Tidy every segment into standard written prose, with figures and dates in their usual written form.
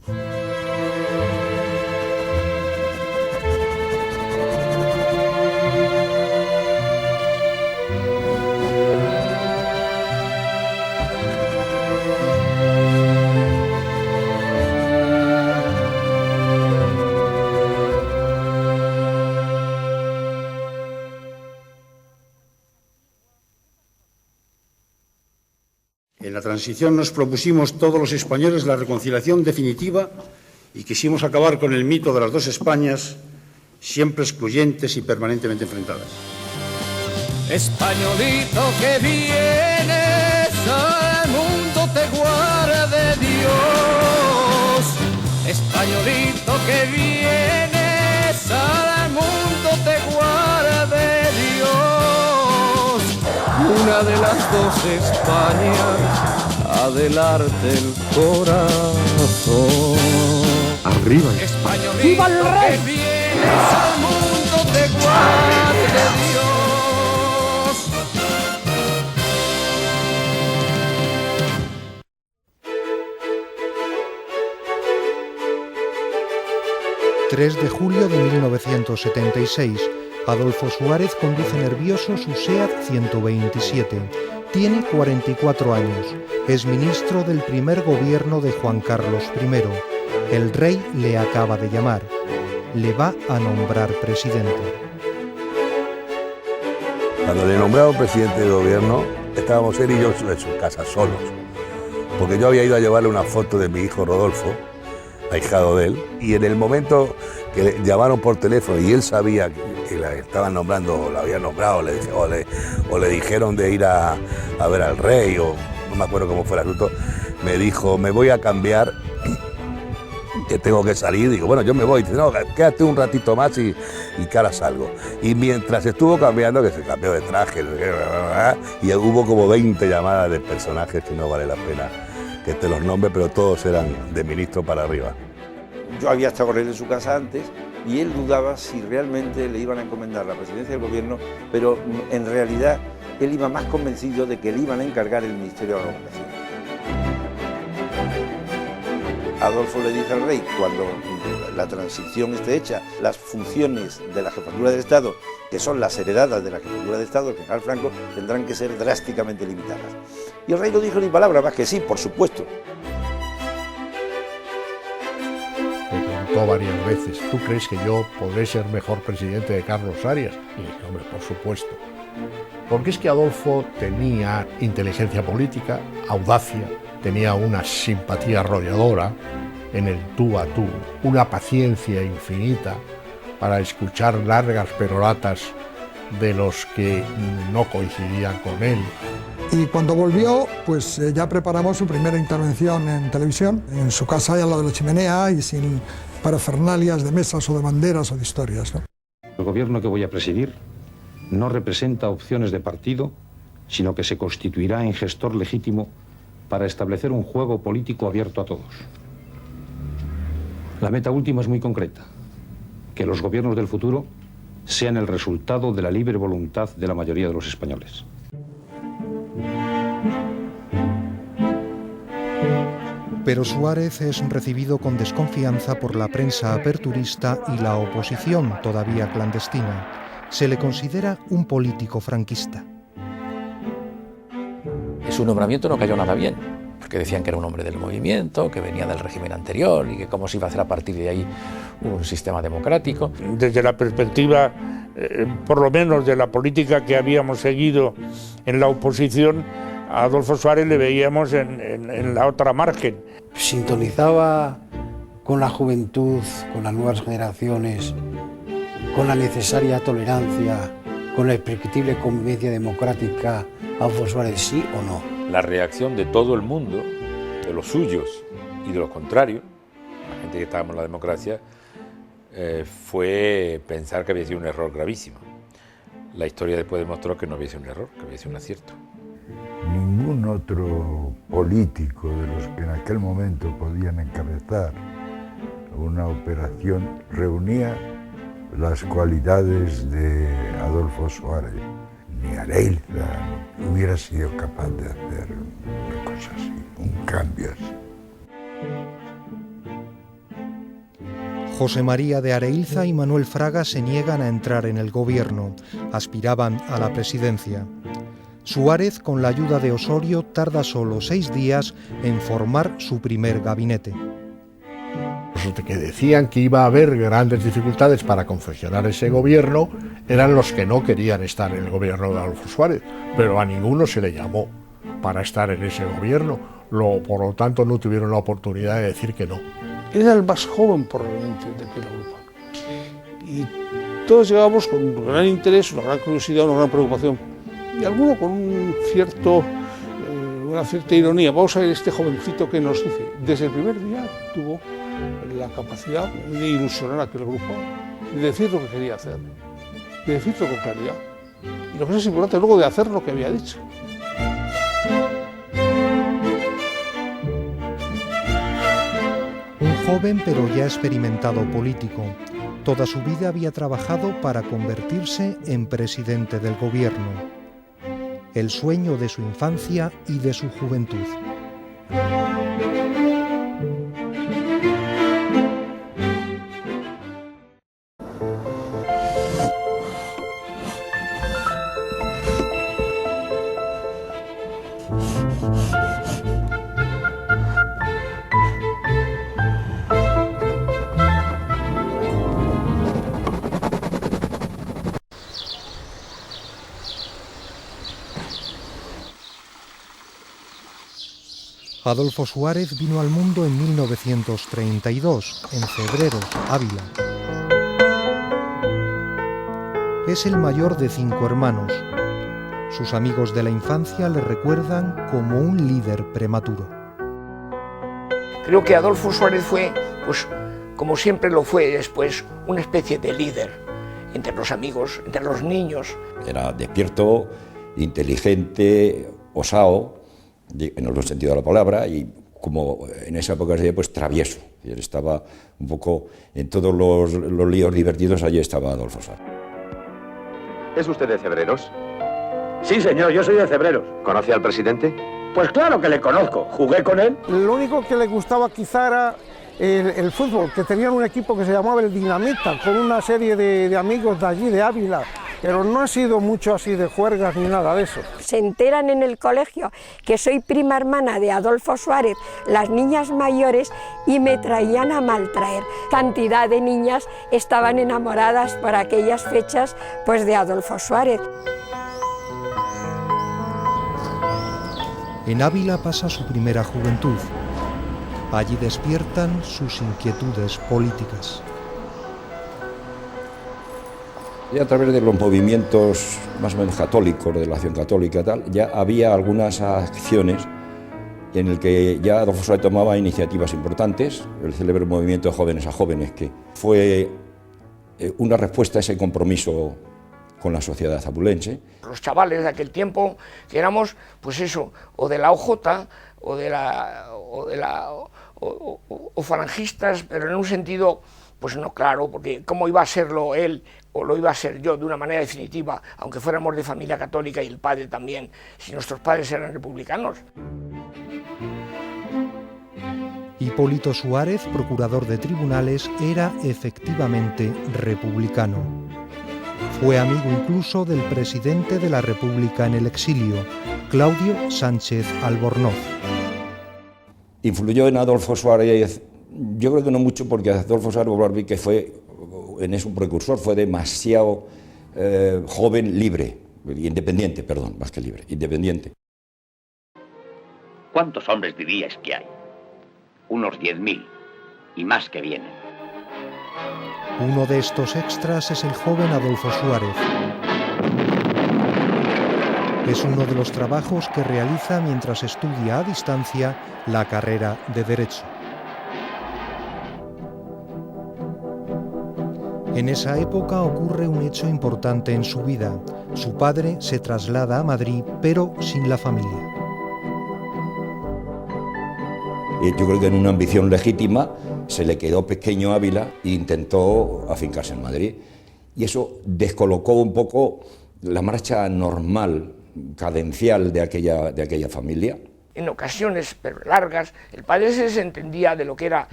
En la transición nos propusimos todos los españoles la reconciliación definitiva y quisimos acabar con el mito de las dos Españas, siempre excluyentes y permanentemente enfrentadas. Españolito que vienes al mundo te guarde Dios. Españolito que vienes al mundo te guarde Dios. Una de las dos Españas, adelante el corazón. Arriba. Españolito que vienes al mundo te guarde Dios. 3 de julio de 1976. Adolfo Suárez conduce nervioso su SEAT 127. Tiene 44 años. Es ministro del primer gobierno de Juan Carlos I. El rey le acaba de llamar. Le va a nombrar presidente. Cuando le nombraron presidente de gobierno, estábamos él y yo en su casa solos. Porque yo había ido a llevarle una foto de mi hijo Rodolfo, ahijado de él, y en el momento que le llamaron por teléfono y él sabía que la estaban nombrando, la habían nombrado, o le dijeron de ir a ver al rey, o no me acuerdo cómo fue el asunto, me dijo, me voy a cambiar, que tengo que salir. Digo, bueno, yo me voy. Dice, no, quédate un ratito más y que ahora salgo. Y mientras estuvo cambiando, que se cambió de traje, y hubo como 20 llamadas de personajes que no vale la pena que te los nombre, pero todos eran de ministro para arriba. Yo había estado con él en su casa antes y él dudaba si realmente le iban a encomendar la presidencia del gobierno, pero en realidad él iba más convencido de que le iban a encargar el Ministerio de la Gobernación. Adolfo le dice al rey, cuando la transición esté hecha, las funciones de la jefatura del Estado, que son las heredadas de la jefatura de Estado del general Franco, tendrán que ser drásticamente limitadas. Y el rey no dijo ni palabra más que sí, por supuesto. Me preguntó varias veces, ¿tú crees que yo podré ser mejor presidente de Carlos Arias? Y dije, hombre, por supuesto. Porque es que Adolfo tenía inteligencia política, audacia, tenía una simpatía arrolladora en el tú a tú, una paciencia infinita para escuchar largas peroratas de los que no coincidían con él. Y cuando volvió, pues ya preparamos su primera intervención en televisión, en su casa al lado de la chimenea y sin parafernalias de mesas o de banderas o de historias, ¿no? El gobierno que voy a presidir no representa opciones de partido, sino que se constituirá en gestor legítimo para establecer un juego político abierto a todos. La meta última es muy concreta, que los gobiernos del futuro sean el resultado de la libre voluntad de la mayoría de los españoles. Pero Suárez es recibido con desconfianza por la prensa aperturista y la oposición todavía clandestina. Se le considera un político franquista. Su nombramiento no cayó nada bien, porque decían que era un hombre del movimiento, que venía del régimen anterior y que cómo se iba a hacer a partir de ahí un sistema democrático. Desde la perspectiva, por lo menos de la política que habíamos seguido en la oposición, a Adolfo Suárez le veíamos en la otra margen. Sintonizaba con la juventud, con las nuevas generaciones, con la necesaria tolerancia, con la imprescriptible convivencia democrática. ¿Adolfo Suárez sí o no? La reacción de todo el mundo, de los suyos y de los contrarios, la gente que estábamos en la democracia, fue pensar que había sido un error gravísimo. La historia después demostró que no había sido un error, que había sido un acierto. Ningún otro político de los que en aquel momento podían encabezar una operación reunía las cualidades de Adolfo Suárez. Ni Areilza hubiera sido capaz de hacer una cosa así, un cambio así. José María de Areilza y Manuel Fraga se niegan a entrar en el gobierno. Aspiraban a la presidencia. Suárez, con la ayuda de Osorio, tarda solo 6 días en formar su primer gabinete. Los que decían que iba a haber grandes dificultades para confeccionar ese gobierno eran los que no querían estar en el gobierno de Adolfo Suárez, pero a ninguno se le llamó para estar en ese gobierno, por lo tanto no tuvieron la oportunidad de decir que no. Era el más joven probablemente de aquel grupo. Y todos llegábamos con un gran interés, una gran curiosidad, una gran preocupación. Y alguno con una cierta ironía. Vamos a ver este jovencito que nos dice. Desde el primer día tuvo la capacidad de ilusionar a aquel grupo, de decir lo que quería hacer, de decirlo con claridad. Y lo que es importante luego de hacer lo que había dicho. Un joven pero ya experimentado político. Toda su vida había trabajado para convertirse en presidente del gobierno. El sueño de su infancia y de su juventud. Adolfo Suárez vino al mundo en 1932, en Cebreros, Ávila. Es el mayor de 5 hermanos. Sus amigos de la infancia le recuerdan como un líder prematuro. Creo que Adolfo Suárez fue, pues, como siempre lo fue después, una especie de líder entre los amigos, entre los niños. Era despierto, inteligente, osado, en el sentido de la palabra, y como en esa época sería pues travieso. Y él estaba un poco en todos los líos divertidos, allí estaba Adolfo Suárez. ¿Es usted de Cebreros? Sí, señor, yo soy de Cebreros. ¿Conoce al presidente? Pues claro que le conozco, jugué con él. Lo único que le gustaba quizá era el fútbol, que tenían un equipo que se llamaba el Dinamita, con una serie de amigos de allí, de Ávila. Pero no ha sido mucho así de juergas ni nada de eso. Se enteran en el colegio que soy prima hermana de Adolfo Suárez, las niñas mayores, y me traían a maltraer. Cantidad de niñas estaban enamoradas por aquellas fechas, pues, de Adolfo Suárez. En Ávila pasa su primera juventud. Allí despiertan sus inquietudes políticas. Y a través de los movimientos más o menos católicos, de la acción católica y tal, ya había algunas acciones en el que ya Adolfo Suárez tomaba iniciativas importantes, el célebre movimiento de jóvenes a jóvenes, que fue una respuesta a ese compromiso con la sociedad abulense. Los chavales de aquel tiempo, que éramos, pues eso, o de la OJ, o falangistas, pero en un sentido, pues no claro, porque cómo iba a serlo él, o lo iba a ser yo de una manera definitiva, aunque fuéramos de familia católica y el padre también, si nuestros padres eran republicanos. Hipólito Suárez, procurador de tribunales, era efectivamente republicano. Fue amigo incluso del presidente de la República en el exilio, Claudio Sánchez Albornoz. Influyó en Adolfo Suárez, yo creo que no mucho, porque Adolfo Suárez, que fue en eso un precursor, fue demasiado joven, libre, independiente, perdón, más que libre, independiente. ¿Cuántos hombres diríais que hay? Unos 10.000, y más que vienen. Uno de estos extras es el joven Adolfo Suárez. Es uno de los trabajos que realiza mientras estudia a distancia la carrera de Derecho. En esa época ocurre un hecho importante en su vida. Su padre se traslada a Madrid, pero sin la familia. Yo creo que en una ambición legítima se le quedó pequeño Ávila e intentó afincarse en Madrid. Y eso descolocó un poco la marcha normal, cadencial de aquella familia. en ocasiones, pero largas, el padre se desentendía de lo que era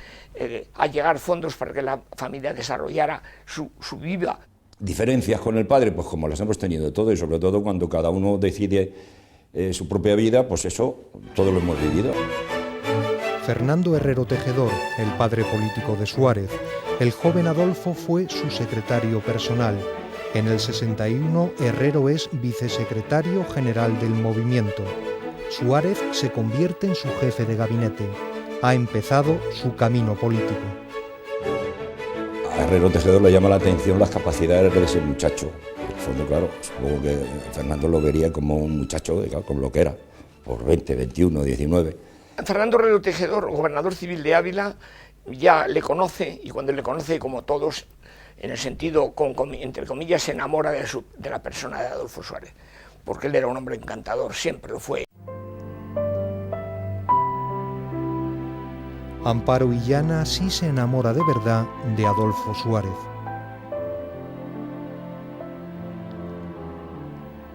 allegar fondos para que la familia desarrollara su vida. Diferencias con el padre, pues como las hemos tenido todo, y sobre todo cuando cada uno decide su propia vida, pues eso, todo lo hemos vivido. Fernando Herrero Tejedor, el padre político de Suárez, el joven Adolfo fue su secretario personal. En el 61, Herrero es vicesecretario general del movimiento. Suárez se convierte en su jefe de gabinete. Ha empezado su camino político. A Herrero Tejedor le llama la atención las capacidades de ese muchacho. En el fondo, claro, supongo que Fernando lo vería como un muchacho, claro, como lo que era, por 20, 21, 19. Fernando Herrero Tejedor, gobernador civil de Ávila, ya le conoce, y cuando le conoce, como todos, en el sentido, entre comillas, se enamora de la persona de Adolfo Suárez, porque él era un hombre encantador, siempre lo fue. Amparo Illana sí se enamora de verdad de Adolfo Suárez.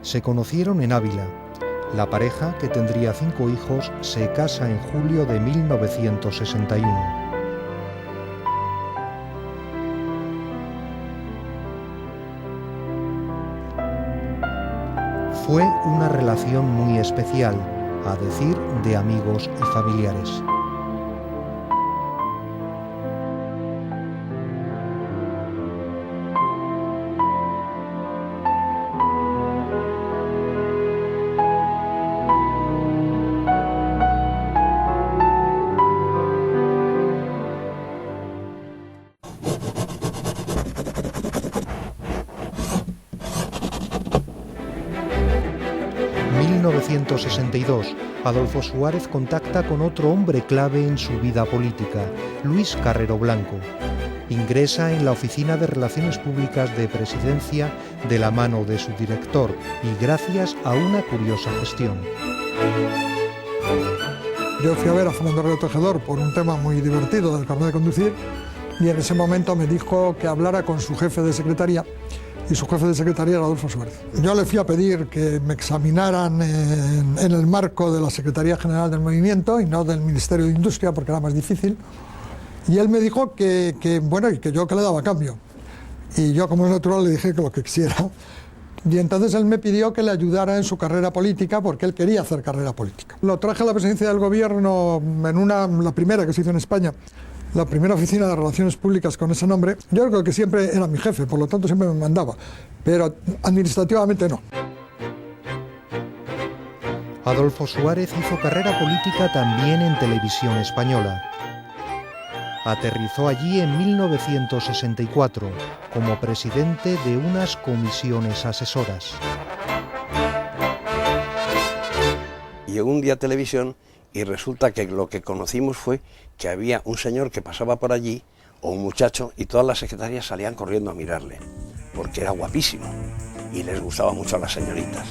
Se conocieron en Ávila. La pareja, que tendría 5 hijos, se casa en julio de 1961. Fue una relación muy especial, a decir de amigos y familiares. En 1962, Adolfo Suárez contacta con otro hombre clave en su vida política, Luis Carrero Blanco. Ingresa en la Oficina de Relaciones Públicas de Presidencia de la mano de su director y gracias a una curiosa gestión. Yo fui a ver a Fernando Herrero Tejedor por un tema muy divertido del carnet de conducir y en ese momento me dijo que hablara con su jefe de secretaría, y su jefe de secretaría era Adolfo Suárez. Yo le fui a pedir que me examinaran en el marco de la Secretaría General del Movimiento y no del Ministerio de Industria, porque era más difícil, y él me dijo que yo que le daba cambio. Y yo, como es natural, le dije que lo que quisiera. Y entonces él me pidió que le ayudara en su carrera política, porque él quería hacer carrera política. Lo traje a la presidencia del gobierno en la primera que se hizo en España, la primera oficina de relaciones públicas con ese nombre. Yo creo que siempre era mi jefe, por lo tanto siempre me mandaba, pero administrativamente no. Adolfo Suárez hizo carrera política también en Televisión Española. Aterrizó allí en 1964 como presidente de unas comisiones asesoras. Llegó un día a televisión y resulta que lo que conocimos fue que había un señor que pasaba por allí, o un muchacho, y todas las secretarias salían corriendo a mirarle, porque era guapísimo y les gustaba mucho a las señoritas.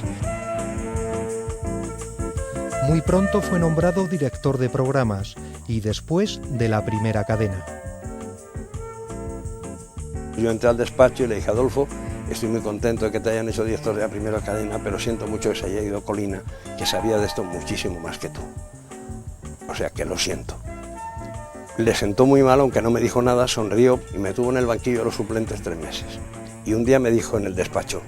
Muy pronto fue nombrado director de programas y después de la primera cadena. Yo entré al despacho y le dije: Adolfo, estoy muy contento de que te hayan hecho director de la primera cadena, pero siento mucho que se haya ido Colina, que sabía de esto muchísimo más que tú. O sea que lo siento. Le sentó muy mal, aunque no me dijo nada, sonrió y me tuvo en el banquillo de los suplentes 3 meses. Y un día me dijo en el despacho: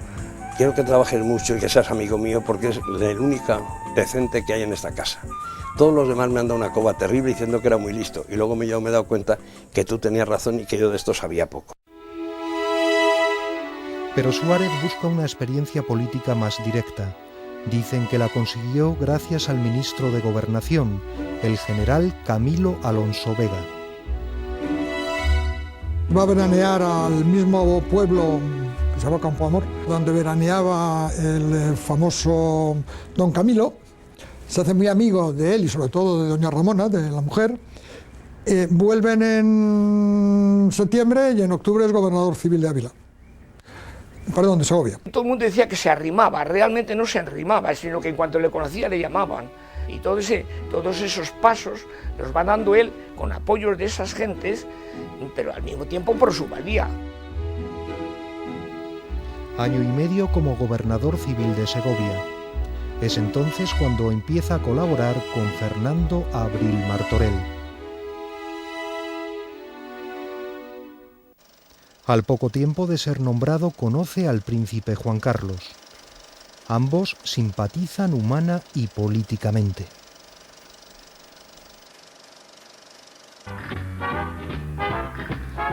quiero que trabajes mucho y que seas amigo mío, porque es el único decente que hay en esta casa. Todos los demás me han dado una coba terrible diciendo que era muy listo, y luego yo me he dado cuenta que tú tenías razón y que yo de esto sabía poco. Pero Suárez busca una experiencia política más directa. Dicen que la consiguió gracias al ministro de Gobernación, el general Camilo Alonso Vega. Va a veranear al mismo pueblo que se llama Campo Amor, donde veraneaba el famoso don Camilo. Se hace muy amigo de él y sobre todo de doña Ramona, de la mujer. Vuelven en septiembre y en octubre es gobernador civil de Ávila. Perdón, de Segovia. Todo el mundo decía que se arrimaba, realmente no se arrimaba, sino que en cuanto le conocía le llamaban. Y todos esos pasos los va dando él con apoyos de esas gentes, pero al mismo tiempo por su valía. Año y medio como gobernador civil de Segovia. Es entonces cuando empieza a colaborar con Fernando Abril Martorell. Al poco tiempo de ser nombrado conoce al príncipe Juan Carlos. Ambos simpatizan humana y políticamente.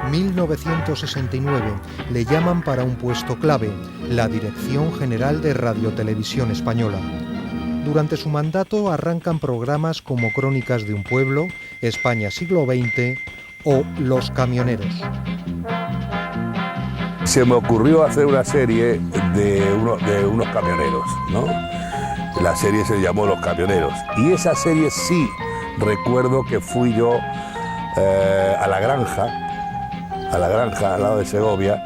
En 1969 le llaman para un puesto clave, la Dirección General de Radiotelevisión Española. Durante su mandato arrancan programas como Crónicas de un pueblo, España siglo XX o Los camioneros. Se me ocurrió hacer una serie de unos camioneros, ¿no? La serie se llamó Los camioneros. Y esa serie sí recuerdo que fui yo a la granja al lado de Segovia,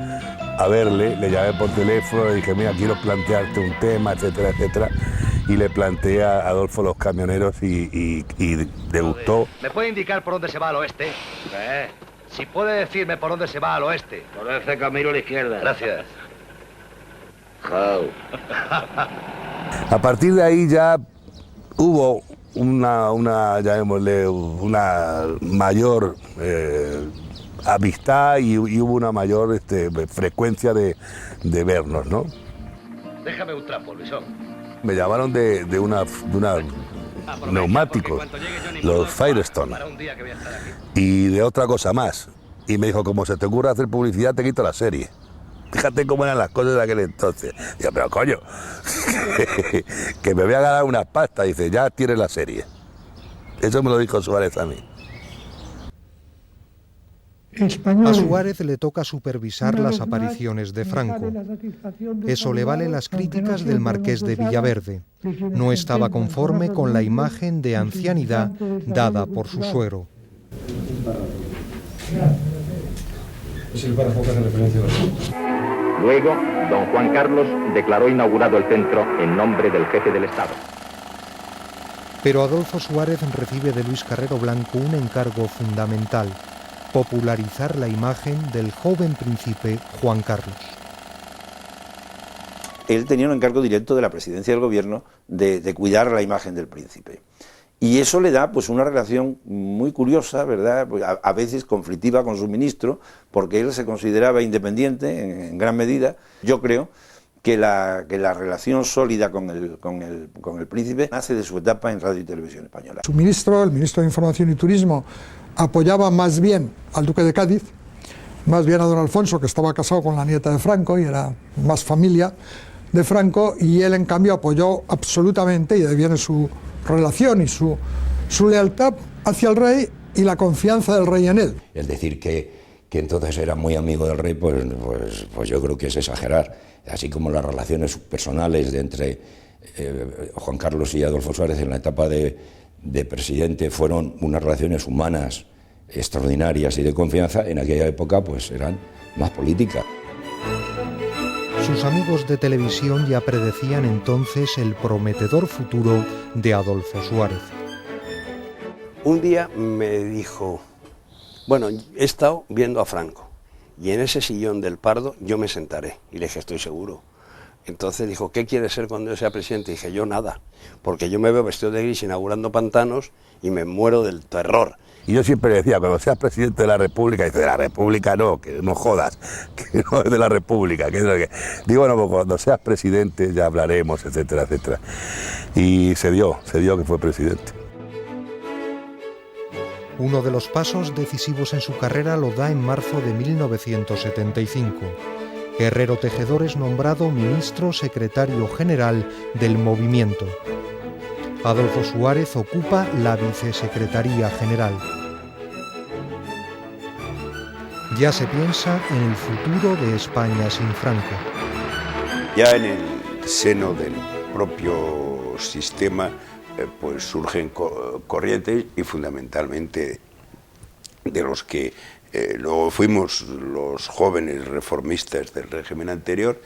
a verle, le llamé por teléfono y dije, mira, quiero plantearte un tema, etcétera, etcétera. Y le planteé a Adolfo Los camioneros y le gustó. ¿Me puede indicar por dónde se va al oeste? Si puede decirme por dónde se va al oeste. Por ese camino a la izquierda. Gracias. A partir de ahí ya hubo una mayor amistad y hubo una mayor frecuencia de vernos, ¿no? Déjame un trapo, Luisón. Me llamaron de una neumáticos, los Firestone, y de otra cosa más. Y me dijo, como se te ocurra hacer publicidad, te quito la serie. Fíjate cómo eran las cosas de aquel entonces. Digo, pero coño, que me voy a ganar unas pastas. Dice, ya tienes la serie. Eso me lo dijo Suárez a mí. A Suárez le toca supervisar las apariciones de Franco. Eso le vale las críticas del marqués de Villaverde. No estaba conforme con la imagen de ancianidad dada por su suegro. Es el párrafo que hace referencia a los... Luego, don Juan Carlos declaró inaugurado el centro en nombre del jefe del Estado. Pero Adolfo Suárez recibe de Luis Carrero Blanco un encargo fundamental: popularizar la imagen del joven príncipe Juan Carlos. Él tenía un encargo directo de la presidencia del gobierno de cuidar la imagen del príncipe. Y eso le da pues una relación muy curiosa, ¿verdad? A veces conflictiva con su ministro, porque él se consideraba independiente en gran medida. Yo creo que la relación sólida con el príncipe nace de su etapa en Radio y Televisión Española. Su ministro, el ministro de Información y Turismo, apoyaba más bien al duque de Cádiz, más bien a don Alfonso, que estaba casado con la nieta de Franco y era más familia de Franco, y él en cambio apoyó absolutamente, y de ahí viene su relación y su lealtad hacia el rey y la confianza del rey en él. El decir que entonces era muy amigo del rey, pues yo creo que es exagerar. Así como las relaciones personales entre Juan Carlos y Adolfo Suárez en la etapa de presidente fueron unas relaciones humanas extraordinarias y de confianza, en aquella época pues eran más políticas. Sus amigos de televisión ya predecían entonces el prometedor futuro de Adolfo Suárez. Un día me dijo, bueno, he estado viendo a Franco y en ese sillón del Pardo yo me sentaré. Y le dije, estoy seguro. Entonces dijo, ¿qué quiere ser cuando yo sea presidente? Y dije, yo nada, porque yo me veo vestido de gris inaugurando pantanos y me muero del terror. Y yo siempre decía, cuando seas presidente de la República, dice, de la República no, que no jodas, que no es de la República. Digo, bueno, pues cuando seas presidente ya hablaremos, etcétera, etcétera. Y se dio que fue presidente. Uno de los pasos decisivos en su carrera lo da en marzo de 1975. Herrero Tejedor es nombrado ministro secretario general del movimiento. Adolfo Suárez ocupa la vicesecretaría general. Ya se piensa en el futuro de España sin Franco. Ya en el seno del propio sistema pues surgen corrientes y fundamentalmente de los que luego fuimos los jóvenes reformistas del régimen anterior,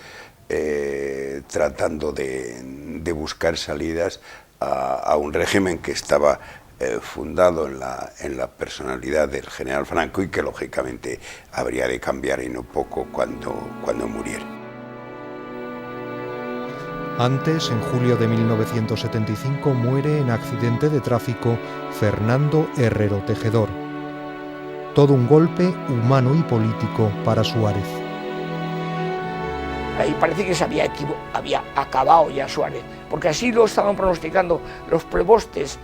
tratando de buscar salidas a un régimen que estaba fundado en la personalidad del general Franco y que lógicamente habría de cambiar y no poco cuando muriera. Antes, en julio de 1975, muere en accidente de tráfico Fernando Herrero Tejedor. Todo un golpe humano y político para Suárez. Ahí parece que se había acabado ya Suárez, porque así lo estaban pronosticando los prebostes,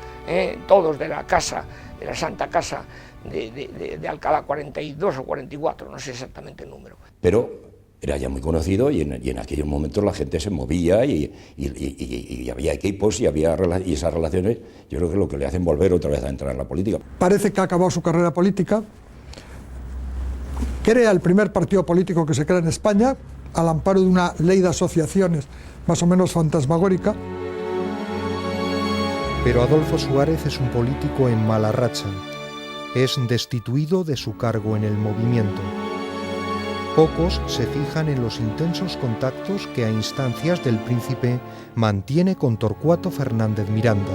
todos de la casa, de la Santa Casa de Alcalá, 42 o 44, no sé exactamente el número. Pero era ya muy conocido y en aquellos momentos la gente se movía y había equipos y esas relaciones, yo creo que es lo que le hacen volver otra vez a entrar en la política. Parece que ha acabado su carrera política, crea el primer partido político que se crea en España, al amparo de una ley de asociaciones más o menos fantasmagórica. Pero Adolfo Suárez es un político en mala racha. Es destituido de su cargo en el movimiento. Pocos se fijan en los intensos contactos que a instancias del príncipe mantiene con Torcuato Fernández Miranda,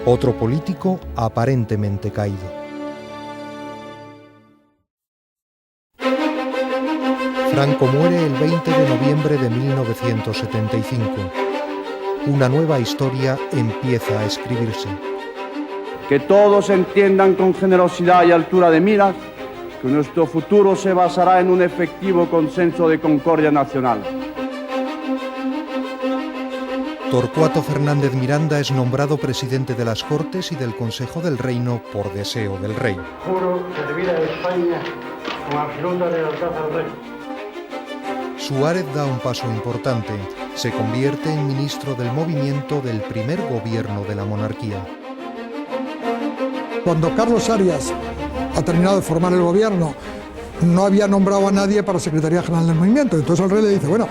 otro político aparentemente caído. Franco muere el 20 de noviembre de 1975. Una nueva historia empieza a escribirse. Que todos entiendan con generosidad y altura de miras que nuestro futuro se basará en un efectivo consenso de concordia nacional. Torcuato Fernández Miranda es nombrado presidente de las Cortes y del Consejo del Reino por deseo del rey. Juro servir a España con absoluta lealtad al rey. Suárez da un paso importante. Se convierte en ministro del movimiento del primer gobierno de la monarquía. Cuando Carlos Arias ha terminado de formar el gobierno, no había nombrado a nadie para Secretaría General del Movimiento. Entonces el rey le dice, bueno,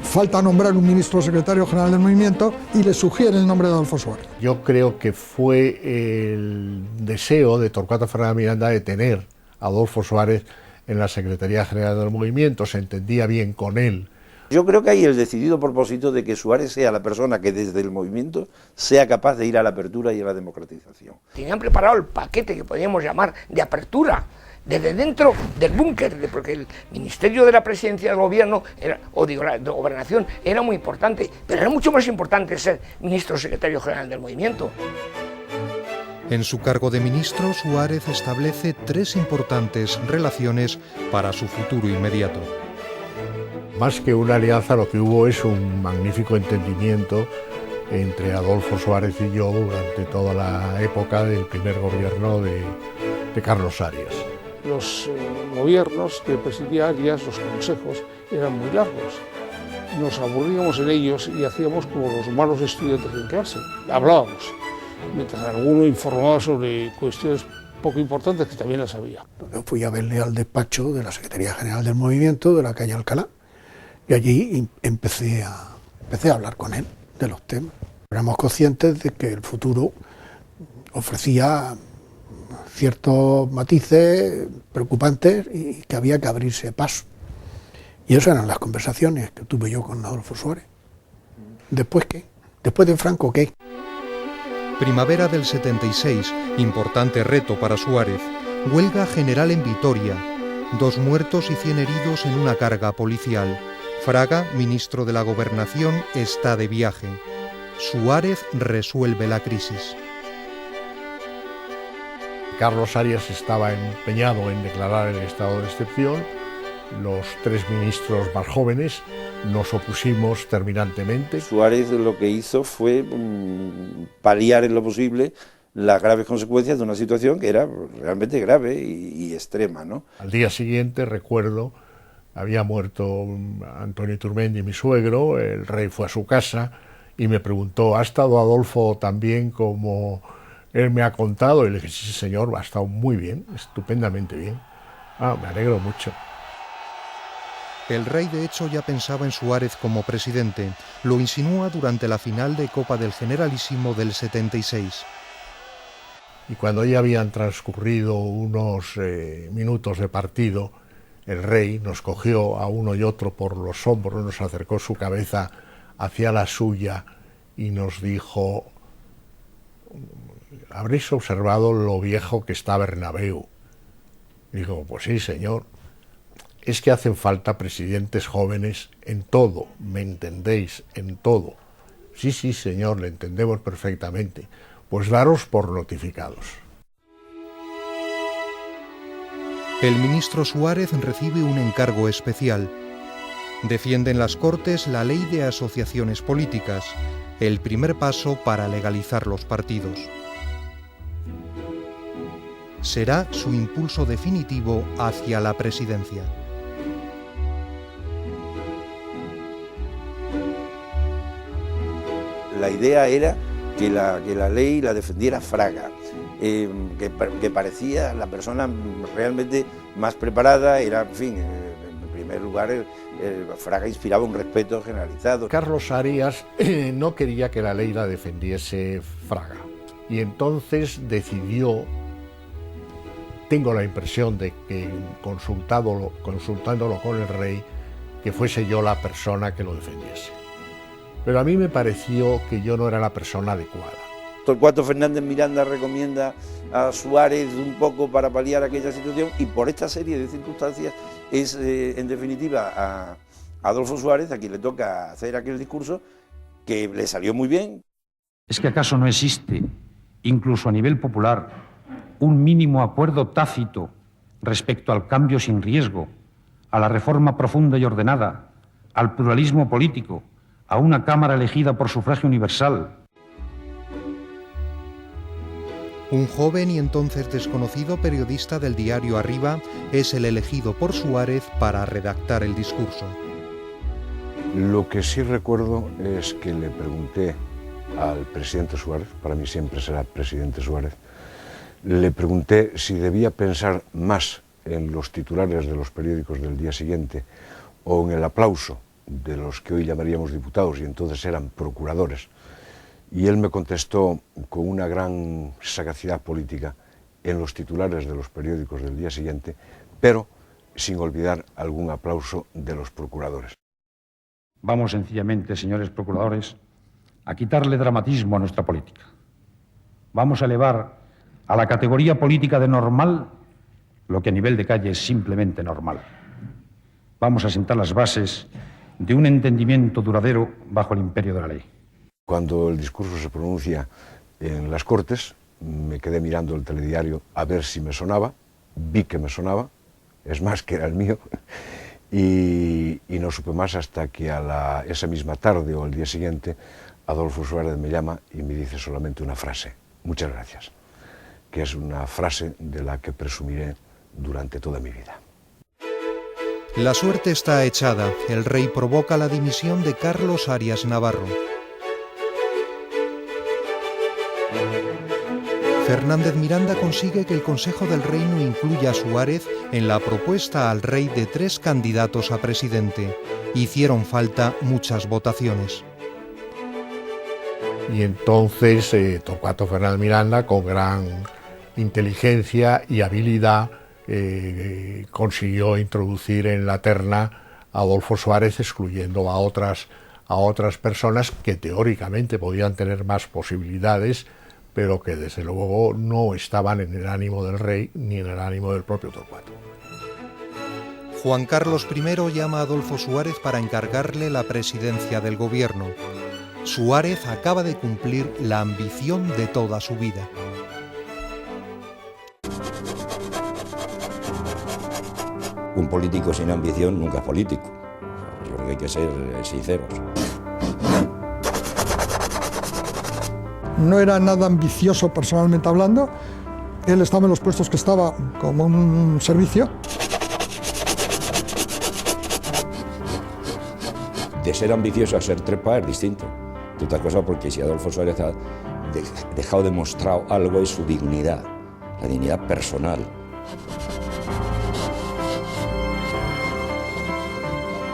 falta nombrar un ministro secretario general del Movimiento, y le sugiere el nombre de Adolfo Suárez. Yo creo que fue el deseo de Torcuato Fernández Miranda de tener a Adolfo Suárez en la Secretaría General del Movimiento, se entendía bien con él. Yo creo que hay el decidido propósito de que Suárez sea la persona que desde el movimiento sea capaz de ir a la apertura y a la democratización. Tenían preparado el paquete que podríamos llamar de apertura, desde dentro del búnker, porque el Ministerio de la Presidencia del Gobierno, la de Gobernación, era muy importante, pero era mucho más importante ser ministro secretario general del movimiento. En su cargo de ministro, Suárez establece 3 importantes relaciones para su futuro inmediato. Más que una alianza, lo que hubo es un magnífico entendimiento entre Adolfo Suárez y yo durante toda la época del primer gobierno de Carlos Arias. Los gobiernos que presidía Arias, los consejos, eran muy largos. Nos aburríamos en ellos y hacíamos como los malos estudiantes en clase. Hablábamos, mientras alguno informaba sobre cuestiones poco importantes que también las sabía. Yo fui a verle al despacho de la Secretaría General del Movimiento de la calle Alcalá y allí empecé a hablar con él de los temas. Éramos conscientes de que el futuro ofrecía ciertos matices preocupantes y que había que abrirse paso. Y esas eran las conversaciones que tuve yo con Adolfo Suárez. ¿Después qué? ¿Después de Franco qué? Primavera del 76, importante reto para Suárez. Huelga general en Vitoria. 2 muertos y 100 heridos en una carga policial. Fraga, ministro de la Gobernación, está de viaje. Suárez resuelve la crisis. Carlos Arias estaba empeñado en declarar el estado de excepción. Los 3 ministros más jóvenes nos opusimos terminantemente. Suárez lo que hizo fue paliar en lo posible las graves consecuencias de una situación que era realmente grave y extrema, ¿no? Al día siguiente, recuerdo, había muerto Antonio Iturmendi, mi suegro, el rey fue a su casa y me preguntó, ¿ha estado Adolfo tan bien como él me ha contado? Y le dije, sí señor, ha estado muy bien, estupendamente bien. Me alegro mucho. El rey, de hecho, ya pensaba en Suárez como presidente. Lo insinúa durante la final de Copa del Generalísimo del 76. Y cuando ya habían transcurrido unos minutos de partido, el rey nos cogió a uno y otro por los hombros, nos acercó su cabeza hacia la suya y nos dijo, ¿habréis observado lo viejo que está Bernabéu? Y dijo, pues sí, señor. Es que hacen falta presidentes jóvenes en todo, ¿me entendéis? En todo. Sí, sí, señor, le entendemos perfectamente. Pues daros por notificados. El ministro Suárez recibe un encargo especial. Defiende en las Cortes la ley de asociaciones políticas, el primer paso para legalizar los partidos. Será su impulso definitivo hacia la presidencia. La idea era que la ley la defendiera Fraga, que parecía la persona realmente más preparada, era, en fin, en primer lugar, Fraga inspiraba un respeto generalizado. Carlos Arias no quería que la ley la defendiese Fraga, y entonces decidió, tengo la impresión de que consultándolo con el rey, que fuese yo la persona que lo defendiese. Pero a mí me pareció que yo no era la persona adecuada. Torcuato Fernández Miranda recomienda a Suárez un poco para paliar aquella situación, y por esta serie de circunstancias es, en definitiva, a Adolfo Suárez a quien le toca hacer aquel discurso que le salió muy bien. ¿Es que acaso no existe, incluso a nivel popular, un mínimo acuerdo tácito respecto al cambio sin riesgo, a la reforma profunda y ordenada, al pluralismo político, a una Cámara elegida por sufragio universal? Un joven y entonces desconocido periodista del diario Arriba es el elegido por Suárez para redactar el discurso. Lo que sí recuerdo es que le pregunté al presidente Suárez, para mí siempre será presidente Suárez, le pregunté si debía pensar más en los titulares de los periódicos del día siguiente o en el aplauso de los que hoy llamaríamos diputados y entonces eran procuradores. Y él me contestó con una gran sagacidad política en los titulares de los periódicos del día siguiente, pero sin olvidar algún aplauso de los procuradores. Vamos sencillamente, señores procuradores, a quitarle dramatismo a nuestra política. Vamos a elevar a la categoría política de normal lo que a nivel de calle es simplemente normal. Vamos a sentar las bases de un entendimiento duradero bajo el imperio de la ley. Cuando el discurso se pronuncia en las Cortes, me quedé mirando el telediario a ver si me sonaba, vi que me sonaba, es más que era el mío, y no supe más hasta que esa misma tarde o el día siguiente Adolfo Suárez me llama y me dice solamente una frase: muchas gracias, que es una frase de la que presumiré durante toda mi vida. La suerte está echada. El rey provoca la dimisión de Carlos Arias Navarro. Fernández Miranda consigue que el Consejo del Reino incluya a Suárez en la propuesta al rey de 3 candidatos a presidente. Hicieron falta muchas votaciones. Y entonces Torcuato Fernández Miranda, con gran inteligencia y habilidad, consiguió introducir en la terna a Adolfo Suárez, excluyendo a otras personas que teóricamente podían tener más posibilidades, pero que desde luego no estaban en el ánimo del rey ni en el ánimo del propio Torcuato. Juan Carlos I llama a Adolfo Suárez para encargarle la presidencia del gobierno. Suárez acaba de cumplir la ambición de toda su vida. Un político sin ambición nunca es político. Yo creo que hay que ser sinceros. No era nada ambicioso personalmente hablando. Él estaba en los puestos que estaba como un servicio. De ser ambicioso a ser trepa es distinto. De otra cosa, porque si Adolfo Suárez ha dejado demostrado algo, es su dignidad, la dignidad personal.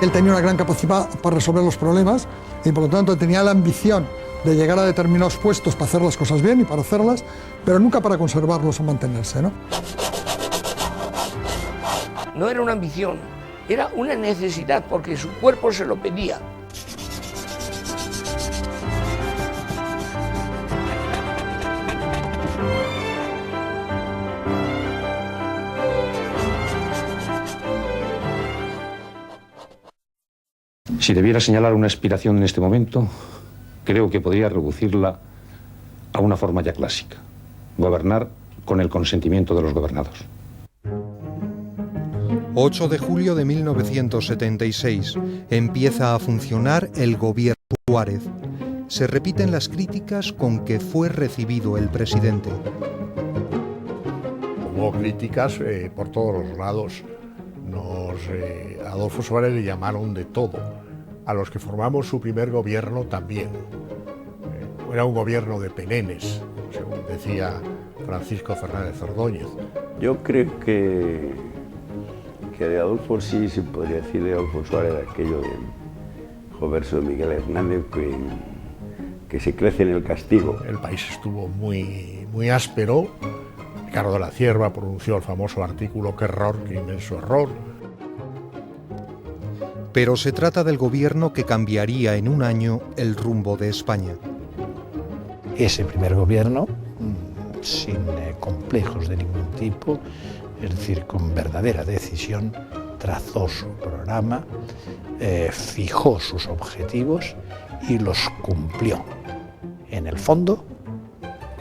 Él tenía una gran capacidad para resolver los problemas y por lo tanto tenía la ambición de llegar a determinados puestos para hacer las cosas bien y para hacerlas, pero nunca para conservarlos o mantenerse, ¿no? No era una ambición, era una necesidad porque su cuerpo se lo pedía. Si debiera señalar una aspiración en este momento, creo que podría reducirla a una forma ya clásica: gobernar con el consentimiento de los gobernados. 8 de julio de 1976. Empieza a funcionar el gobierno Suárez. Se repiten las críticas con que fue recibido el presidente. Hubo críticas por todos los lados. A Adolfo Suárez le llamaron de todo. A los que formamos su primer gobierno también. Era un gobierno de pelenes, según decía Francisco Fernández Ordóñez. Yo creo que de Adolfo sí se podría decir de Adolfo Suárez aquello del verso de Miguel Hernández que se crece en el castigo. El país estuvo muy áspero. Ricardo de la Cierva pronunció el famoso artículo "Qué error, qué inmenso error". Pero se trata del gobierno que cambiaría en un año el rumbo de España. Ese primer gobierno, sin complejos de ningún tipo, es decir, con verdadera decisión, trazó su programa, fijó sus objetivos y los cumplió, en el fondo,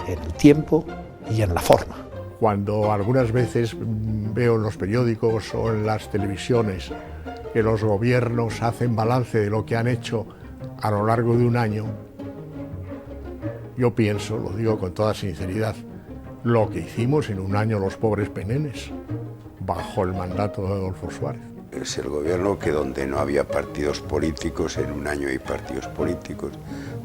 en el tiempo y en la forma. Cuando algunas veces veo en los periódicos o en las televisiones que los gobiernos hacen balance de lo que han hecho a lo largo de un año, yo pienso, lo digo con toda sinceridad, lo que hicimos en un año los pobres penenes, bajo el mandato de Adolfo Suárez. Es el gobierno que donde no había partidos políticos, en un año hay partidos políticos,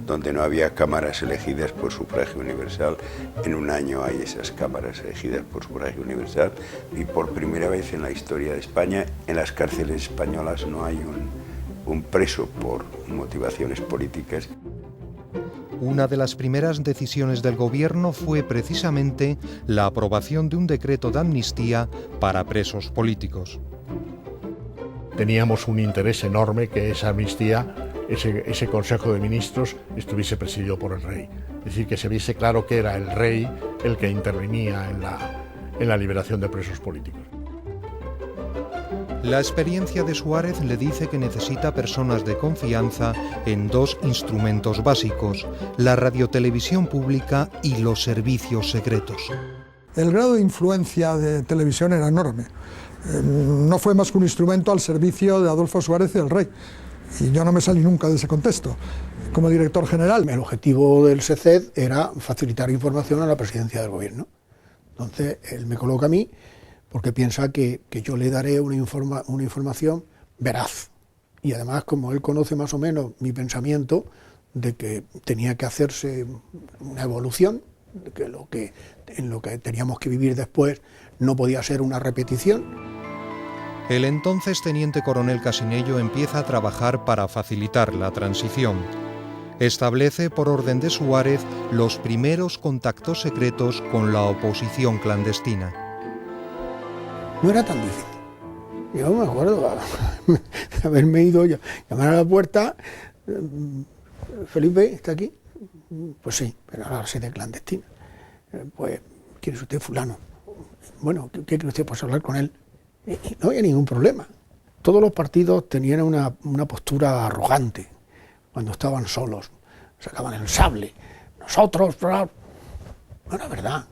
donde no había cámaras elegidas por sufragio universal, en un año hay esas cámaras elegidas por sufragio universal, y por primera vez en la historia de España, en las cárceles españolas no hay un preso por motivaciones políticas. Una de las primeras decisiones del gobierno fue precisamente la aprobación de un decreto de amnistía para presos políticos. Teníamos un interés enorme que esa amnistía, ese Consejo de Ministros, estuviese presidido por el rey. Es decir, que se viese claro que era el rey el que intervenía en la liberación de presos políticos. La experiencia de Suárez le dice que necesita personas de confianza en dos instrumentos básicos: la radiotelevisión pública y los servicios secretos. El grado de influencia de televisión era enorme. No fue más que un instrumento al servicio de Adolfo Suárez y del rey. Y yo no me salí nunca de ese contexto, como director general. El objetivo del SECED era facilitar información a la presidencia del gobierno. Entonces, él me coloca a mí porque piensa que yo le daré una información veraz. Y además, como él conoce más o menos mi pensamiento de que tenía que hacerse una evolución, de que en lo que teníamos que vivir después no podía ser una repetición. El entonces teniente coronel Casinello empieza a trabajar para facilitar la transición. Establece, por orden de Suárez, los primeros contactos secretos con la oposición clandestina. No era tan difícil. Yo me acuerdo de haberme ido, llamar a la puerta, Felipe, ¿está aquí? Pues sí, pero ahora sede clandestina. Pues, ¿quién es usted, fulano? Bueno, ¿qué quiere usted? Pues hablar con él. Y no había ningún problema. Todos los partidos tenían una postura arrogante cuando estaban solos, sacaban el sable. Nosotros, no era verdad.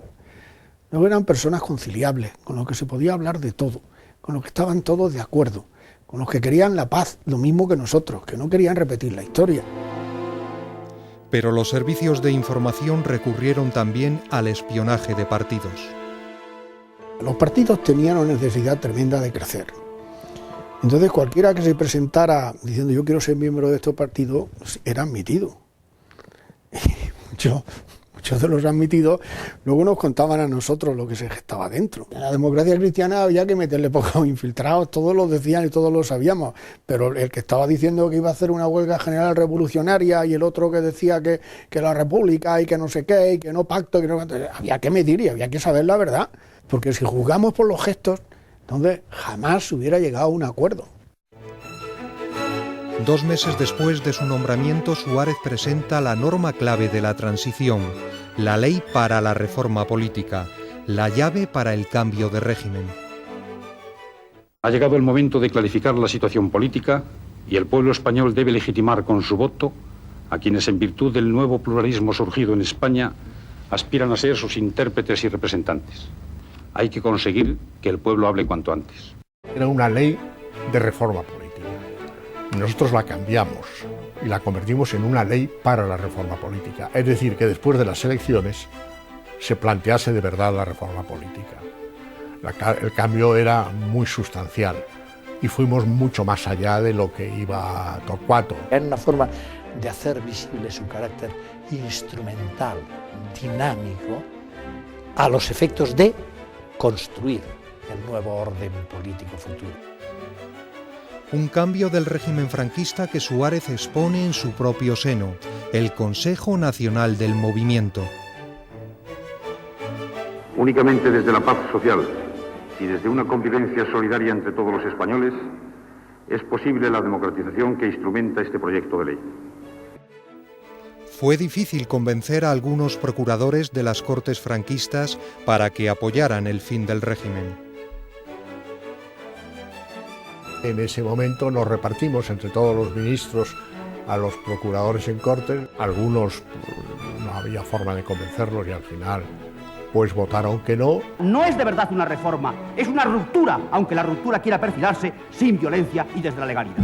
No eran personas conciliables, con los que se podía hablar de todo, con los que estaban todos de acuerdo, con los que querían la paz, lo mismo que nosotros, que no querían repetir la historia. Pero los servicios de información recurrieron también al espionaje de partidos. Los partidos tenían una necesidad tremenda de crecer. Entonces cualquiera que se presentara diciendo yo quiero ser miembro de estos partidos era admitido. Muchos de los admitidos luego nos contaban a nosotros lo que se gestaba dentro. En la democracia cristiana había que meterle pocos infiltrados, todos lo decían y todos lo sabíamos, pero el que estaba diciendo que iba a hacer una huelga general revolucionaria y el otro que decía que la república y que no sé qué y que no pacto, que no, había que medir y había que saber la verdad, porque si juzgamos por los gestos, entonces jamás se hubiera llegado a un acuerdo. 2 meses después de su nombramiento, Suárez presenta la norma clave de la transición, la Ley para la Reforma Política, la llave para el cambio de régimen. Ha llegado el momento de clarificar la situación política y el pueblo español debe legitimar con su voto a quienes en virtud del nuevo pluralismo surgido en España aspiran a ser sus intérpretes y representantes. Hay que conseguir que el pueblo hable cuanto antes. Era una ley de reforma política. Nosotros la cambiamos y la convertimos en una ley para la reforma política. Es decir, que después de las elecciones se plantease de verdad la reforma política. El cambio era muy sustancial y fuimos mucho más allá de lo que iba Torcuato. Era una forma de hacer visible su carácter instrumental, dinámico, a los efectos de construir el nuevo orden político futuro. Un cambio del régimen franquista que Suárez expone en su propio seno, el Consejo Nacional del Movimiento. Únicamente desde la paz social y desde una convivencia solidaria entre todos los españoles es posible la democratización que instrumenta este proyecto de ley. Fue difícil convencer a algunos procuradores de las Cortes franquistas para que apoyaran el fin del régimen. En ese momento nos repartimos entre todos los ministros a los procuradores en Cortes. Algunos no había forma de convencerlos y al final pues votaron que no. No es de verdad una reforma, es una ruptura, aunque la ruptura quiera perfilarse sin violencia y desde la legalidad.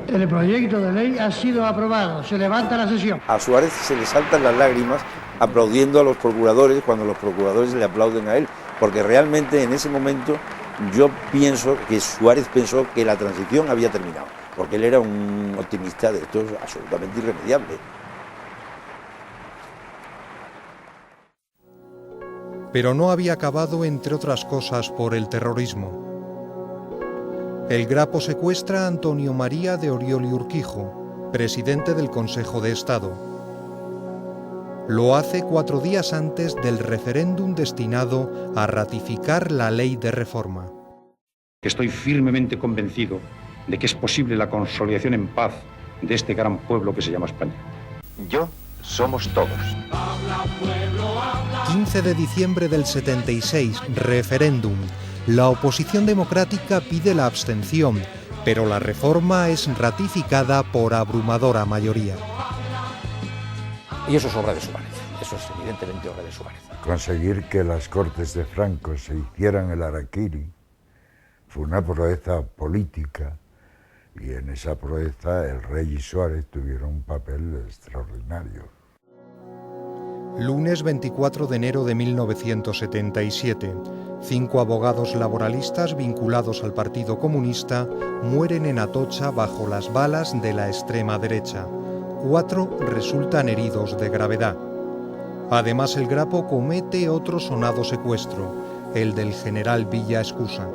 El proyecto de ley ha sido aprobado. Se levanta la sesión. A Suárez se le saltan las lágrimas aplaudiendo a los procuradores cuando los procuradores le aplauden a él, porque realmente en ese momento yo pienso que Suárez pensó que la transición había terminado, porque él era un optimista de esto absolutamente irremediable. Pero no había acabado, entre otras cosas, por el terrorismo. El Grapo secuestra a Antonio María de Oriol y Urquijo, presidente del Consejo de Estado. Lo hace 4 días antes del referéndum destinado a ratificar la ley de reforma. Estoy firmemente convencido de que es posible la consolidación en paz de este gran pueblo que se llama España. Yo somos todos. 15 de diciembre del 76, referéndum. La oposición democrática pide la abstención, pero la reforma es ratificada por abrumadora mayoría. Y eso es obra de Suárez, eso es evidentemente obra de Suárez. Conseguir que las Cortes de Franco se hicieran el harakiri fue una proeza política y en esa proeza el rey y Suárez tuvieron un papel extraordinario. Lunes 24 de enero de 1977. 5 abogados laboralistas vinculados al Partido Comunista mueren en Atocha bajo las balas de la extrema derecha. 4 resultan heridos de gravedad. Además, el Grapo comete otro sonado secuestro, el del general Villa Escusa.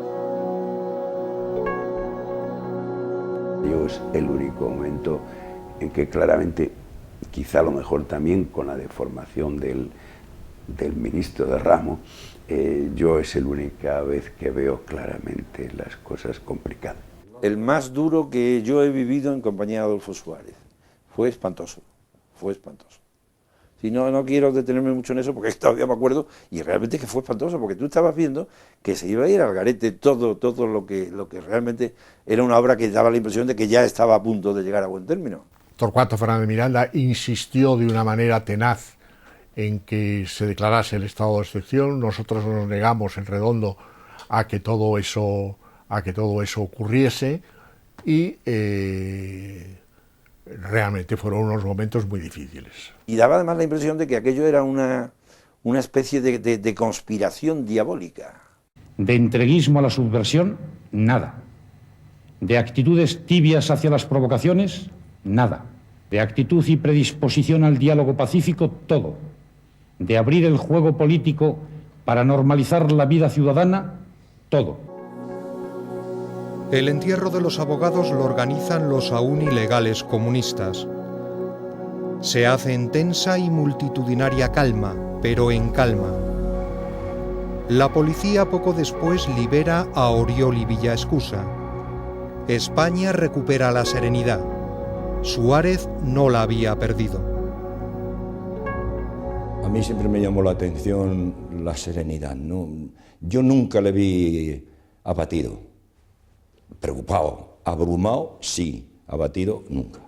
Es el único momento en que claramente, quizá a lo mejor también con la deformación del ministro de Ramo, yo es la única vez que veo claramente las cosas complicadas. El más duro que yo he vivido en compañía de Adolfo Suárez. Fue espantoso, fue espantoso. Si no quiero detenerme mucho en eso porque todavía me acuerdo y realmente que fue espantoso porque tú estabas viendo que se iba a ir al garete todo lo que realmente era una obra que daba la impresión de que ya estaba a punto de llegar a buen término. Torcuato Fernández Miranda insistió de una manera tenaz en que se declarase el estado de excepción. Nosotros nos negamos en redondo a que todo eso ocurriese y realmente fueron unos momentos muy difíciles. Y daba además la impresión de que aquello era una especie de conspiración diabólica. De entreguismo a la subversión, nada. De actitudes tibias hacia las provocaciones, nada. De actitud y predisposición al diálogo pacífico, todo. De abrir el juego político para normalizar la vida ciudadana, todo. El entierro de los abogados lo organizan los aún ilegales comunistas. Se hace en tensa y multitudinaria calma, pero en calma. La policía poco después libera a Oriol y Villa Escusa. España recupera la serenidad. Suárez no la había perdido. A mí siempre me llamó la atención la serenidad, ¿no? Yo nunca le vi abatido. Preocupado, abrumado, sí. Abatido, nunca.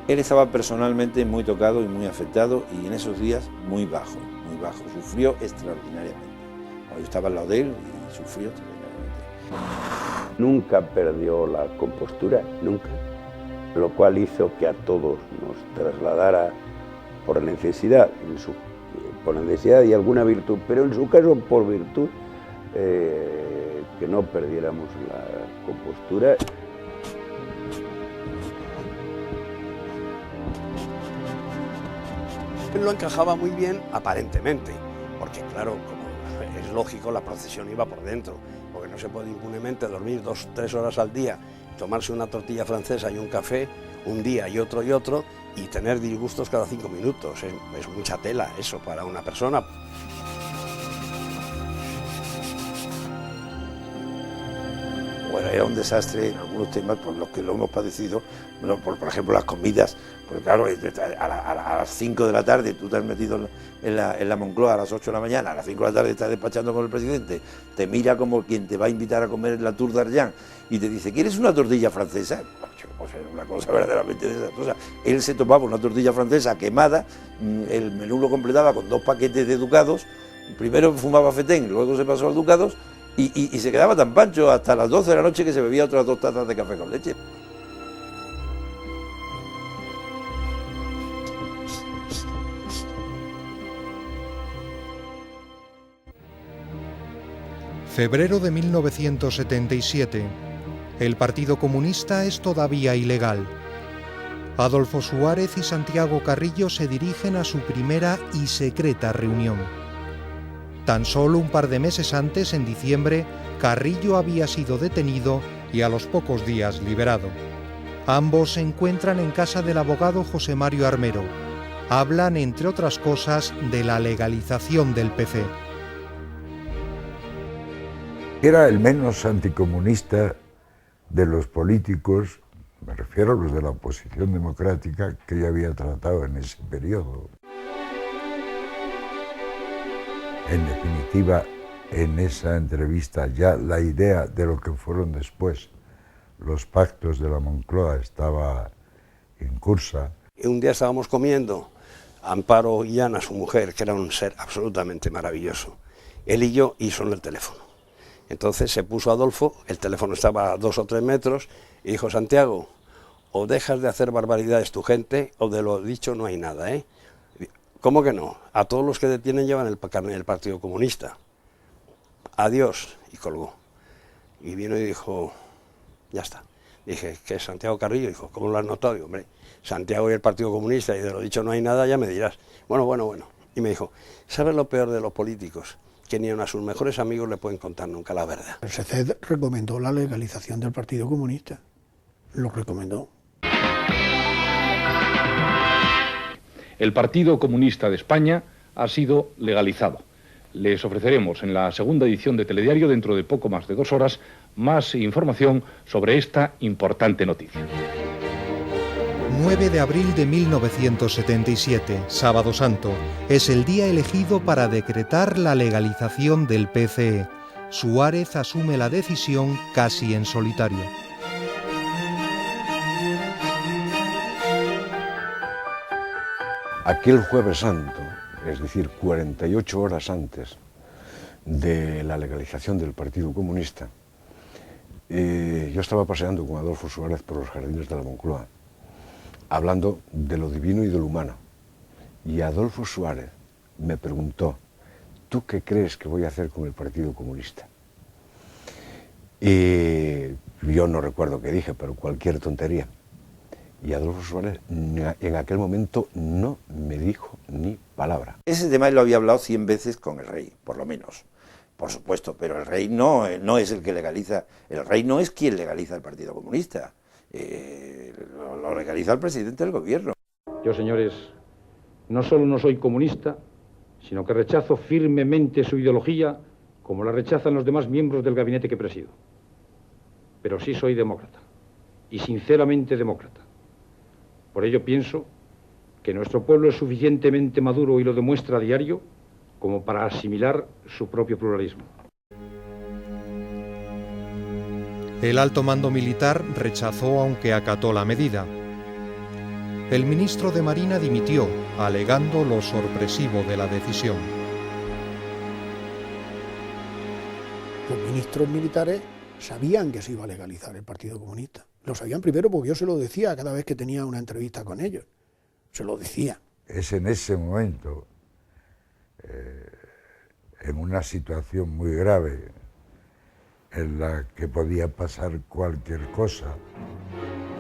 Él estaba personalmente muy tocado y muy afectado y en esos días muy bajo, sufrió extraordinariamente. Yo estaba al lado de él y sufrió extraordinariamente. Nunca perdió la compostura, nunca, lo cual hizo que a todos nos trasladara por necesidad, y alguna virtud, pero en su caso por virtud, que no perdiéramos la compostura. Él lo encajaba muy bien, aparentemente, porque claro, como es lógico, la procesión iba por dentro, porque no se puede impunemente dormir 2 o 3 horas al día, tomarse una tortilla francesa y un café un día y otro, y tener disgustos cada 5 minutos. Es mucha tela eso para una persona. Bueno, era un desastre en algunos temas por los que lo hemos padecido, bueno, por ejemplo las comidas, porque claro, a las 5 de la tarde tú te has metido en la Moncloa a las 8 de la mañana, a las 5 de la tarde estás despachando con el presidente, te mira como quien te va a invitar a comer en la Tour d'Argent y te dice, ¿quieres una tortilla francesa? Pues era una cosa verdaderamente desastrosa. Él se tomaba una tortilla francesa quemada, el menú lo completaba con 2 paquetes de Ducados, primero fumaba Fetén, luego se pasó al Ducados, y se quedaba tan pancho hasta las 12 de la noche que se bebía otras 2 tazas de café con leche. Febrero de 1977. El Partido Comunista es todavía ilegal. Adolfo Suárez y Santiago Carrillo se dirigen a su primera y secreta reunión. Tan solo un par de meses antes, en diciembre, Carrillo había sido detenido y a los pocos días liberado. Ambos se encuentran en casa del abogado José Mario Armero. Hablan, entre otras cosas, de la legalización del PC. Era el menos anticomunista de los políticos, me refiero a los de la oposición democrática, que yo había tratado en ese periodo. En definitiva, en esa entrevista ya la idea de lo que fueron después los pactos de la Moncloa estaba en cursa. Un día estábamos comiendo, Amparo y Ana, su mujer, que era un ser absolutamente maravilloso, él y yo, y sonó el teléfono. Entonces se puso Adolfo, el teléfono estaba a 2 o 3 metros, y dijo, Santiago, o dejas de hacer barbaridades tu gente, o de lo dicho no hay nada, ¿eh? ¿Cómo que no? A todos los que detienen llevan el carnet del Partido Comunista. Adiós. Y colgó. Y vino y dijo, ya está. Dije, ¿qué es Santiago Carrillo? Dijo, ¿cómo lo has notado? Digo, hombre, Santiago y el Partido Comunista, y de lo dicho no hay nada, ya me dirás. Bueno. Y me dijo, ¿sabes lo peor de los políticos? Que ni a sus mejores amigos le pueden contar nunca la verdad. El SECED recomendó la legalización del Partido Comunista. Lo recomendó. El Partido Comunista de España ha sido legalizado. Les ofreceremos en la segunda edición de Telediario, dentro de poco más de 2 horas, más información sobre esta importante noticia. 9 de abril de 1977, Sábado Santo, es el día elegido para decretar la legalización del PCE. Suárez asume la decisión casi en solitario. Aquel Jueves Santo, es decir, 48 horas antes de la legalización del Partido Comunista, yo estaba paseando con Adolfo Suárez por los jardines de la Moncloa, hablando de lo divino y de lo humano. Y Adolfo Suárez me preguntó, ¿tú qué crees que voy a hacer con el Partido Comunista? Y yo no recuerdo qué dije, pero cualquier tontería. Y Adolfo Suárez en aquel momento no me dijo ni palabra. Ese tema él lo había hablado 100 veces con el rey, por lo menos, por supuesto, pero el rey no es el que legaliza, el rey no es quien legaliza el Partido Comunista, lo legaliza el presidente del gobierno. Yo, señores, no solo no soy comunista, sino que rechazo firmemente su ideología, como la rechazan los demás miembros del gabinete que presido. Pero sí soy demócrata, y sinceramente demócrata. Por ello pienso que nuestro pueblo es suficientemente maduro y lo demuestra a diario como para asimilar su propio pluralismo. El alto mando militar rechazó, aunque acató la medida. El ministro de Marina dimitió, alegando lo sorpresivo de la decisión. Los ministros militares sabían que se iba a legalizar el Partido Comunista. Lo sabían primero porque yo se lo decía cada vez que tenía una entrevista con ellos. Se lo decía. Es en ese momento, en una situación muy grave, en la que podía pasar cualquier cosa,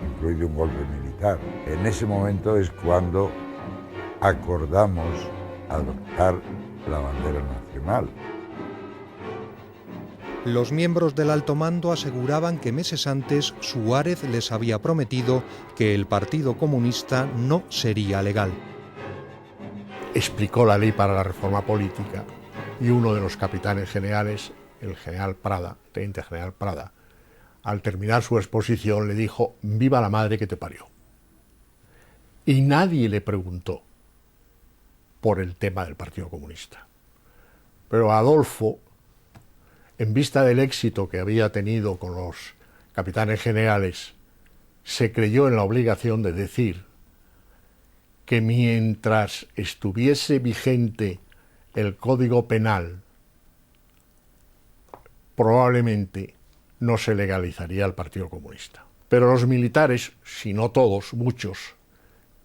incluido un golpe militar. En ese momento es cuando acordamos adoptar la bandera nacional. Los miembros del alto mando aseguraban que meses antes Suárez les había prometido que el Partido Comunista no sería legal. Explicó la ley para la reforma política y uno de los capitanes generales, el general Prada, teniente general Prada, al terminar su exposición le dijo: «Viva la madre que te parió». Y nadie le preguntó por el tema del Partido Comunista. Pero Adolfo, en vista del éxito que había tenido con los capitanes generales, se creyó en la obligación de decir que mientras estuviese vigente el Código Penal, probablemente no se legalizaría el Partido Comunista. Pero los militares, si no todos, muchos,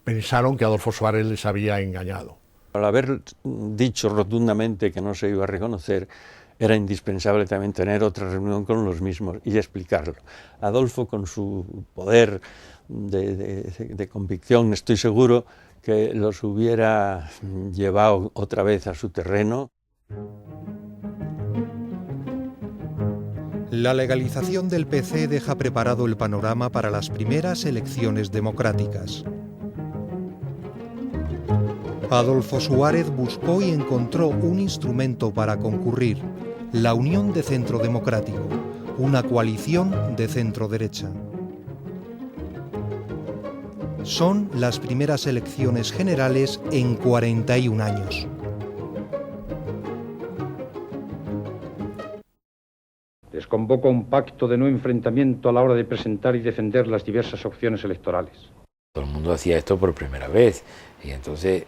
pensaron que Adolfo Suárez les había engañado. Al haber dicho rotundamente que no se iba a reconocer, era indispensable también tener otra reunión con los mismos y explicarlo. Adolfo, con su poder de convicción, estoy seguro que los hubiera llevado otra vez a su terreno. La legalización del PC deja preparado el panorama para las primeras elecciones democráticas. Adolfo Suárez buscó y encontró un instrumento para concurrir: la Unión de Centro Democrático, una coalición de centro-derecha. Son las primeras elecciones generales en 41 años. Les convoco a un pacto de no enfrentamiento a la hora de presentar y defender las diversas opciones electorales. Todo el mundo hacía esto por primera vez y entonces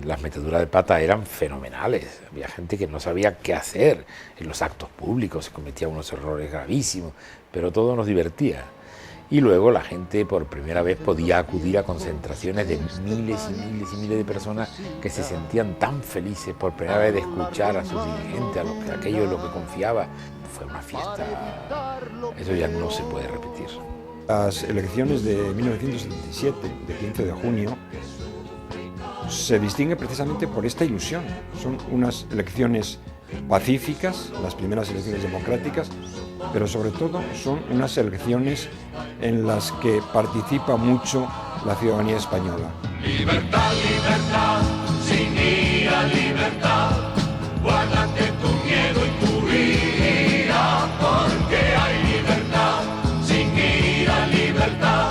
las meteduras de pata eran fenomenales. Había gente que no sabía qué hacer en los actos públicos, se cometían unos errores gravísimos, pero todo nos divertía. Y luego la gente por primera vez podía acudir a concentraciones de miles y miles y miles de personas que se sentían tan felices por primera vez de escuchar a sus dirigentes, a aquello en lo que confiaba. Fue una fiesta, eso ya no se puede repetir. Las elecciones de 1977, de 15 de junio, se distinguen precisamente por esta ilusión. Son unas elecciones pacíficas, las primeras elecciones democráticas, pero sobre todo son unas elecciones en las que participa mucho la ciudadanía española. Libertad, libertad, sin ira, libertad, guárdate tu miedo y tu ira, porque hay libertad, sin ira, libertad,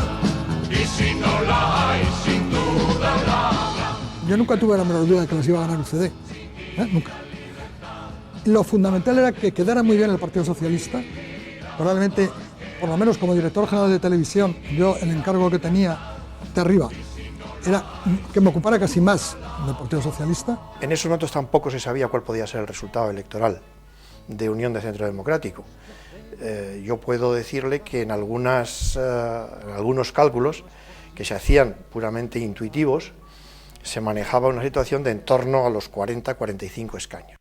y si no la hay, sin duda la habrá. Yo nunca tuve la menor duda de que les iba a ganar el CD, nunca. Lo fundamental era que quedara muy bien el Partido Socialista. Probablemente, por lo menos como director general de televisión, yo el encargo que tenía de arriba era que me ocupara casi más del Partido Socialista. En esos momentos tampoco se sabía cuál podía ser el resultado electoral de Unión de Centro Democrático. Yo puedo decirle que en algunos cálculos que se hacían puramente intuitivos, se manejaba una situación de en torno a los 40-45 escaños.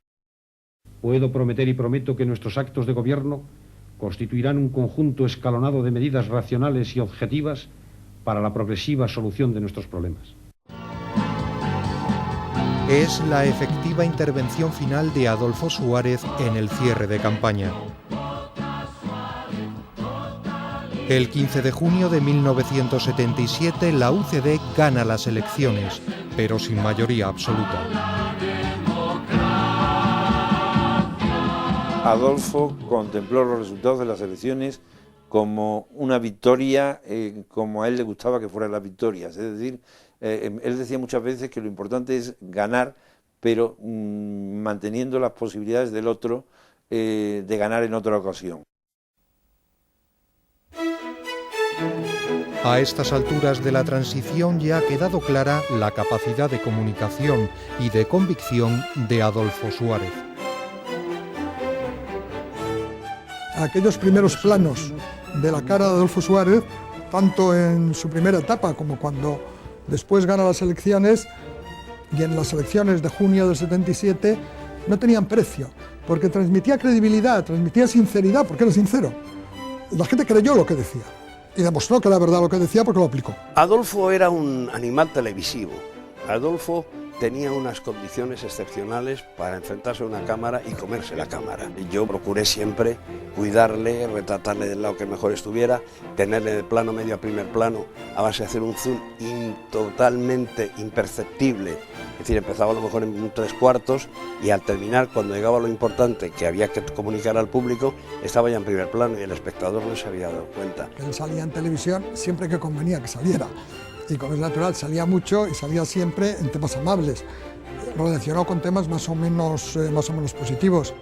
Puedo prometer y prometo que nuestros actos de gobierno constituirán un conjunto escalonado de medidas racionales y objetivas para la progresiva solución de nuestros problemas. Es la efectiva intervención final de Adolfo Suárez en el cierre de campaña. El 15 de junio de 1977 la UCD gana las elecciones, pero sin mayoría absoluta. Adolfo contempló los resultados de las elecciones como una victoria, como a él le gustaba que fueran las victorias. Es decir, él decía muchas veces que lo importante es ganar, pero manteniendo las posibilidades del otro de ganar en otra ocasión. A estas alturas de la transición ya ha quedado clara la capacidad de comunicación y de convicción de Adolfo Suárez. Aquellos primeros planos de la cara de Adolfo Suárez, tanto en su primera etapa como cuando después gana las elecciones, y en las elecciones de junio del 77, no tenían precio, porque transmitía credibilidad, transmitía sinceridad, porque era sincero. La gente creyó lo que decía y demostró que era verdad lo que decía porque lo aplicó. Adolfo era un animal televisivo. Adolfo tenía unas condiciones excepcionales para enfrentarse a una cámara y comerse la cámara. Yo procuré siempre cuidarle, retratarle del lado que mejor estuviera, tenerle de plano medio a primer plano, a base de hacer un zoom totalmente imperceptible. Es decir, empezaba a lo mejor en un 3/4 y al terminar, cuando llegaba lo importante que había que comunicar al público, estaba ya en primer plano y el espectador no se había dado cuenta. Él salía en televisión siempre que convenía que saliera. Y como es natural, salía mucho y salía siempre en temas amables, relacionado con temas más o menos positivos.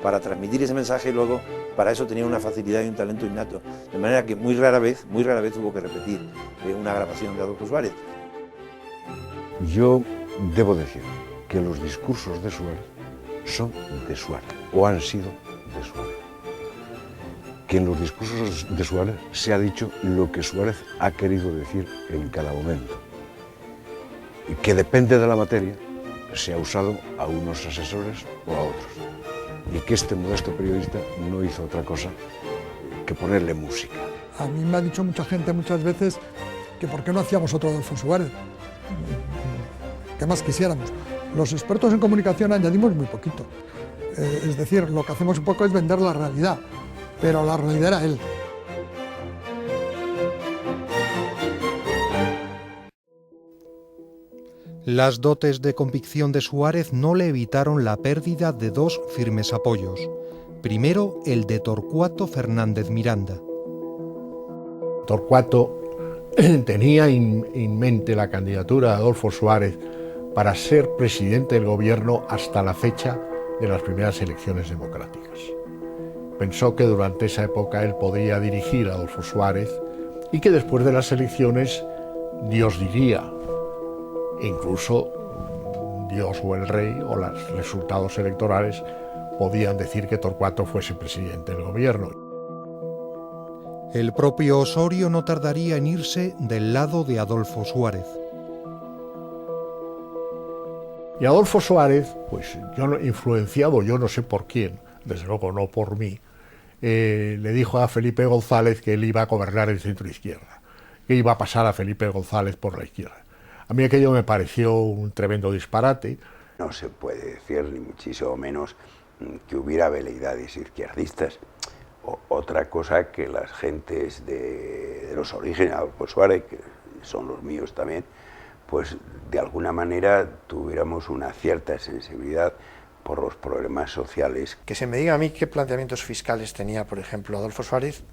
Para transmitir ese mensaje luego, para eso tenía una facilidad y un talento innato, de manera que muy rara vez tuvo que repetir una grabación de Adolfo Suárez. Yo debo decir que los discursos de Suárez son de Suárez, o han sido de Suárez. Que en los discursos de Suárez se ha dicho lo que Suárez ha querido decir en cada momento. Y que depende de la materia, se ha usado a unos asesores o a otros. Y que este modesto periodista no hizo otra cosa que ponerle música. A mí me ha dicho mucha gente muchas veces que por qué no hacíamos otro Adolfo Suárez. ¿Qué más quisiéramos? Los expertos en comunicación añadimos muy poquito. Es decir, lo que hacemos un poco es vender la realidad. Pero la realidad era él. Las dotes de convicción de Suárez no le evitaron la pérdida de dos firmes apoyos. Primero, el de Torcuato Fernández Miranda. Torcuato tenía en mente la candidatura de Adolfo Suárez para ser presidente del gobierno hasta la fecha de las primeras elecciones democráticas. Pensó que durante esa época él podría dirigir a Adolfo Suárez y que después de las elecciones Dios diría, incluso Dios o el rey o los resultados electorales podían decir que Torcuato fuese presidente del gobierno. El propio Osorio no tardaría en irse del lado de Adolfo Suárez. Y Adolfo Suárez, pues influenciado yo no sé por quién, desde luego no por mí, le dijo a Felipe González que él iba a gobernar el centro izquierda, que iba a pasar a Felipe González por la izquierda. A mí aquello me pareció un tremendo disparate. No se puede decir, ni muchísimo menos, que hubiera veleidades izquierdistas. Otra cosa que las gentes de los orígenes, Adolfo Suárez, que son los míos también, pues de alguna manera tuviéramos una cierta sensibilidad por los problemas sociales. Que se me diga a mí qué planteamientos fiscales tenía, por ejemplo, Adolfo Suárez,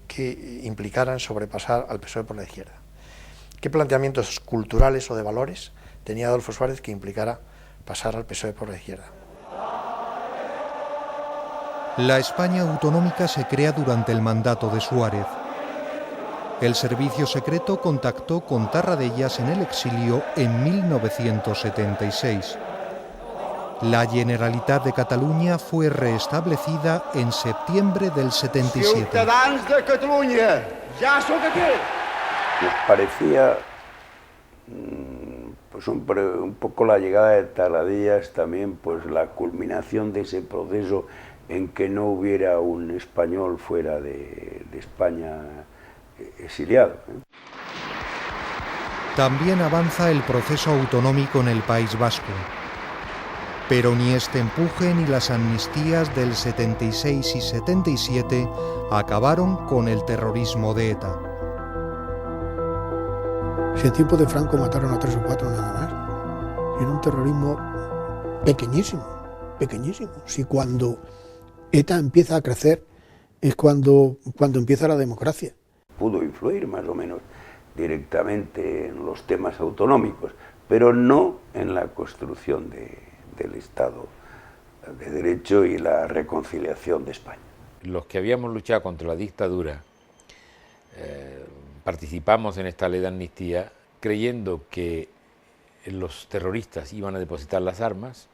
que implicaran sobrepasar al PSOE por la izquierda. ¿Qué planteamientos culturales o de valores tenía Adolfo Suárez que implicara pasar al PSOE por la izquierda? La España autonómica se crea durante el mandato de Suárez. El servicio secreto contactó con Tarradellas en el exilio en 1976. La Generalitat de Cataluña fue restablecida en septiembre del 77. ¡Ciudadanos de Cataluña! ¡Ya son aquí! Nos parecía pues un poco la llegada de Tarradellas también, pues la culminación de ese proceso en que no hubiera un español fuera de España exiliado. También avanza el proceso autonómico en el País Vasco. Pero ni este empuje ni las amnistías del 76 y 77 acabaron con el terrorismo de ETA. Si en tiempo de Franco mataron a 3 o 4 nada más, era un terrorismo pequeñísimo, pequeñísimo. Si cuando ETA empieza a crecer es cuando empieza la democracia. Pudo influir más o menos directamente en los temas autonómicos, pero no en la construcción del Estado de Derecho y la reconciliación de España. Los que habíamos luchado contra la dictadura participamos en esta ley de amnistía creyendo que los terroristas iban a depositar las armas,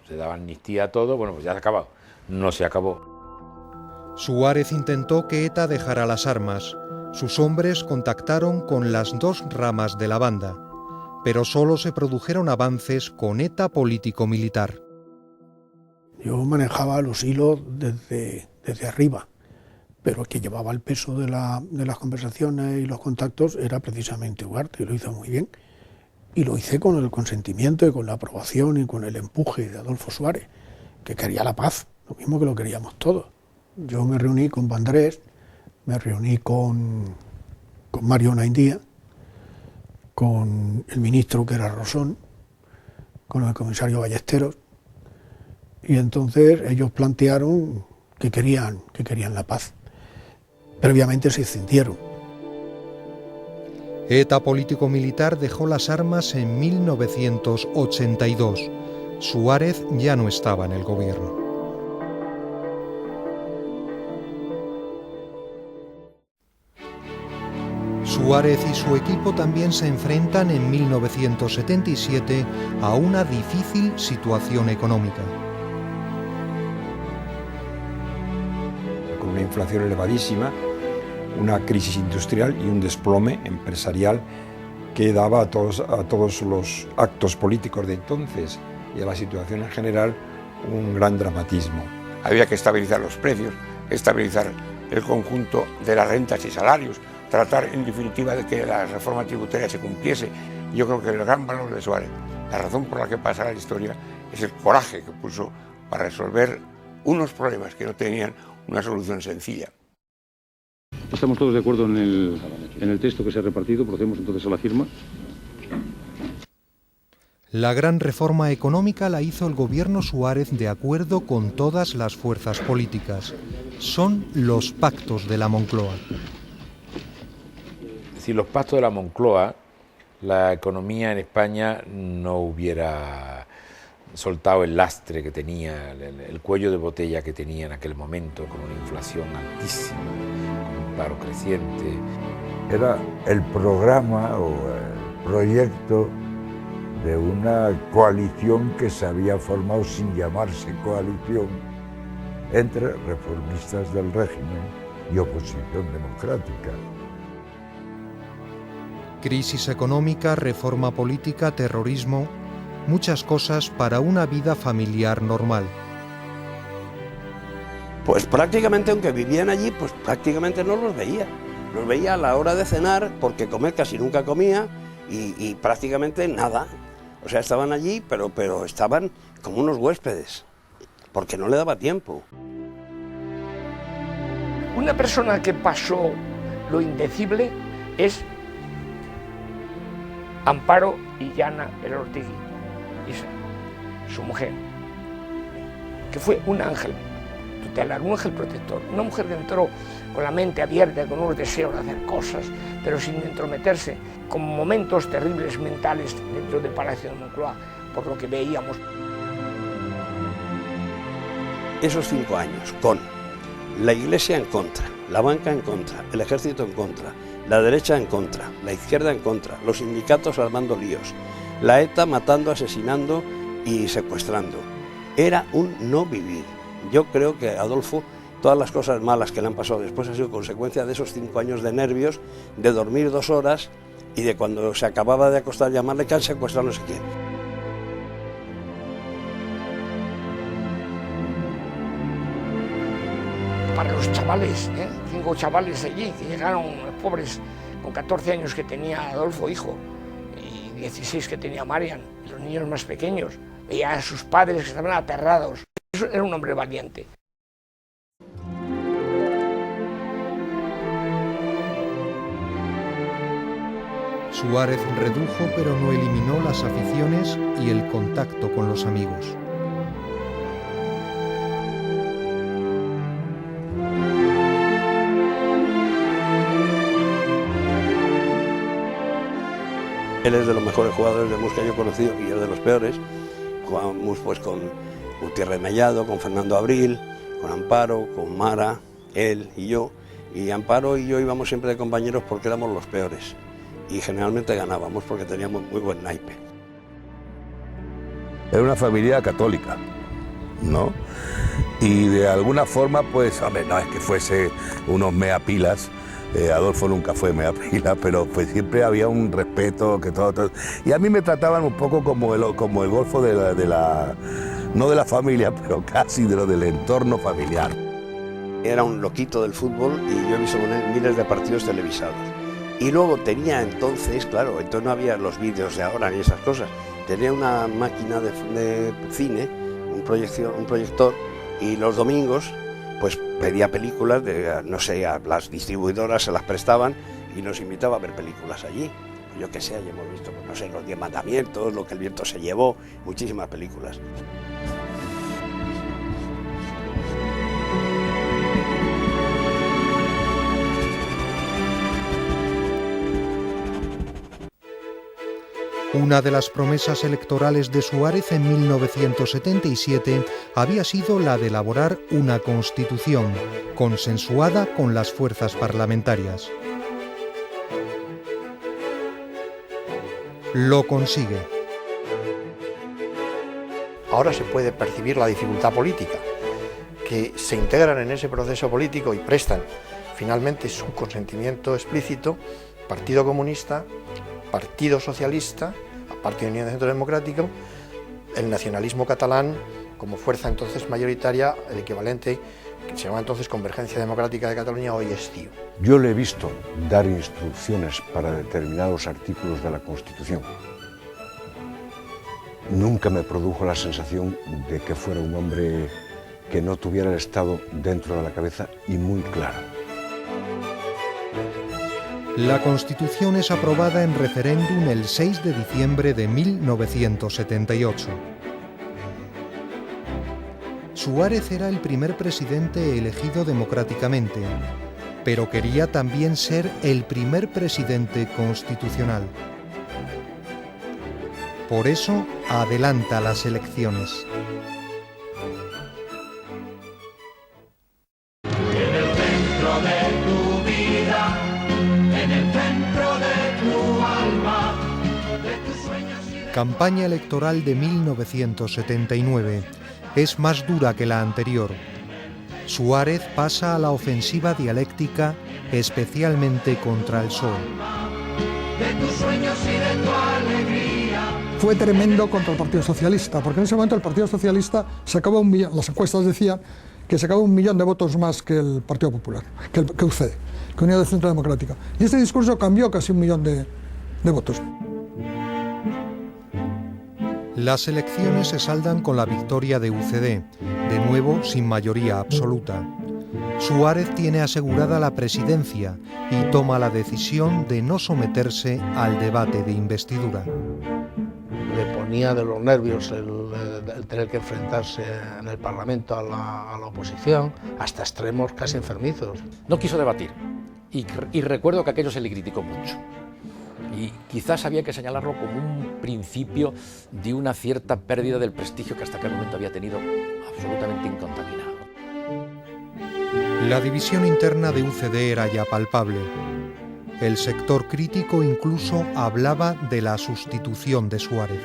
se daba amnistía a todo, bueno, pues ya se ha acabado. No se acabó. Suárez intentó que ETA dejara las armas. Sus hombres contactaron con las dos ramas de la banda, pero solo se produjeron avances con ETA político-militar. Yo manejaba los hilos desde arriba, pero el que llevaba el peso de las conversaciones y los contactos era precisamente Ugarte, y lo hizo muy bien. Y lo hice con el consentimiento y con la aprobación y con el empuje de Adolfo Suárez, que quería la paz, lo mismo que lo queríamos todos. Yo me reuní con Vandrés, me reuní con Mario Naindía, con el ministro que era Rosón, con el comisario Ballesteros, y entonces ellos plantearon que querían la paz. Previamente se escindieron. ETA político-militar dejó las armas en 1982. Suárez ya no estaba en el gobierno. Suárez y su equipo también se enfrentan en 1977 a una difícil situación económica. Con una inflación elevadísima, una crisis industrial y un desplome empresarial que daba a todos los actos políticos de entonces y a la situación en general un gran dramatismo. Había que estabilizar los precios, estabilizar el conjunto de las rentas y salarios, tratar en definitiva de que la reforma tributaria se cumpliese. Yo creo que el gran valor de Suárez, la razón por la que pasa la historia, es el coraje que puso para resolver unos problemas que no tenían una solución sencilla. Estamos todos de acuerdo en el texto que se ha repartido, procedemos entonces a la firma. La gran reforma económica la hizo el gobierno Suárez de acuerdo con todas las fuerzas políticas. Son los pactos de la Moncloa. Sin los pactos de la Moncloa, la economía en España no hubiera soltado el lastre que tenía, el cuello de botella que tenía en aquel momento, con una inflación altísima, con un paro creciente. Era el programa o el proyecto de una coalición que se había formado sin llamarse coalición entre reformistas del régimen y oposición democrática. Crisis económica, reforma política, terrorismo, muchas cosas para una vida familiar normal. Pues prácticamente, aunque vivían allí, pues prácticamente no los veía. Los veía a la hora de cenar, porque comer casi nunca comía, y prácticamente nada. O sea, estaban allí, pero estaban como unos huéspedes, porque no le daba tiempo. Una persona que pasó lo indecible es Amparo Illana Elortegui, su mujer, que fue un ángel tutelar, un ángel protector, una mujer que entró con la mente abierta, con unos deseos de hacer cosas, pero sin entrometerse, con momentos terribles mentales dentro del Palacio de Moncloa, por lo que veíamos. Esos 5 años, con la Iglesia en contra, la banca en contra, el ejército en contra, la derecha en contra, la izquierda en contra, los sindicatos armando líos, la ETA matando, asesinando y secuestrando. Era un no vivir. Yo creo que Adolfo, todas las cosas malas que le han pasado después ha sido consecuencia de esos 5 años de nervios, de dormir 2 horas y de cuando se acababa de acostar llamarle que han secuestrado no sé quién. Para los chavales, 5 chavales allí que llegaron, pobres, con 14 años que tenía Adolfo, hijo, y 16 que tenía Marian, y los niños más pequeños, veía a sus padres que estaban aterrados. Eso era un hombre valiente. Suárez redujo pero no eliminó las aficiones y el contacto con los amigos. Él es de los mejores jugadores de mus que yo he conocido y yo de los peores. Jugábamos pues con Gutiérrez Mellado, con Fernando Abril, con Amparo, con Mara, él y yo. Y Amparo y yo íbamos siempre de compañeros porque éramos los peores. Y generalmente ganábamos porque teníamos muy buen naipe. Era una familia católica, ¿no? Y de alguna forma, pues, hombre, no es que fuese unos meapilas, Adolfo nunca fue meapila, pero pues siempre había un respeto, que todo. Y a mí me trataban un poco como el golfo no de la familia, pero casi del entorno familiar. Era un loquito del fútbol y yo he visto con él miles de partidos televisados. Y luego tenía entonces, claro, entonces no había los vídeos de ahora ni esas cosas, tenía una máquina de cine, un proyector, y los domingos pues pedía películas, no sé, a las distribuidoras se las prestaban y nos invitaba a ver películas allí. Yo qué sé, ya hemos visto, pues, no sé, Los 10 Mandamientos, Lo que el viento se llevó, muchísimas películas. Una de las promesas electorales de Suárez en 1977 había sido la de elaborar una constitución, consensuada con las fuerzas parlamentarias. Lo consigue. Ahora se puede percibir la dificultad política, que se integran en ese proceso político y prestan finalmente su consentimiento explícito Partido Comunista, Partido Socialista, Partido Unión de Centro Democrático, el nacionalismo catalán como fuerza entonces mayoritaria, el equivalente que se llamaba entonces Convergencia Democrática de Cataluña, hoy es CiU. Yo le he visto dar instrucciones para determinados artículos de la Constitución. Nunca me produjo la sensación de que fuera un hombre que no tuviera el Estado dentro de la cabeza y muy claro. La Constitución es aprobada en referéndum el 6 de diciembre de 1978. Suárez era el primer presidente elegido democráticamente, pero quería también ser el primer presidente constitucional. Por eso adelanta las elecciones. Campaña electoral de 1979. Es más dura que la anterior. Suárez pasa a la ofensiva dialéctica, especialmente contra el PSOE. Fue tremendo contra el Partido Socialista, porque en ese momento el Partido Socialista sacaba 1 millón, las encuestas decían que sacaba 1 millón de votos más que el Partido Popular, que UCD, que Unión de Centro Democrática. Y este discurso cambió casi 1 millón de votos. Las elecciones se saldan con la victoria de UCD, de nuevo sin mayoría absoluta. Suárez tiene asegurada la presidencia y toma la decisión de no someterse al debate de investidura. Le ponía de los nervios el tener que enfrentarse en el Parlamento a la oposición, hasta extremos casi enfermizos. No quiso debatir y recuerdo que aquello se le criticó mucho. Y quizás había que señalarlo como un principio de una cierta pérdida del prestigio que hasta aquel momento había tenido absolutamente incontaminado. La división interna de UCD era ya palpable. El sector crítico incluso hablaba de la sustitución de Suárez.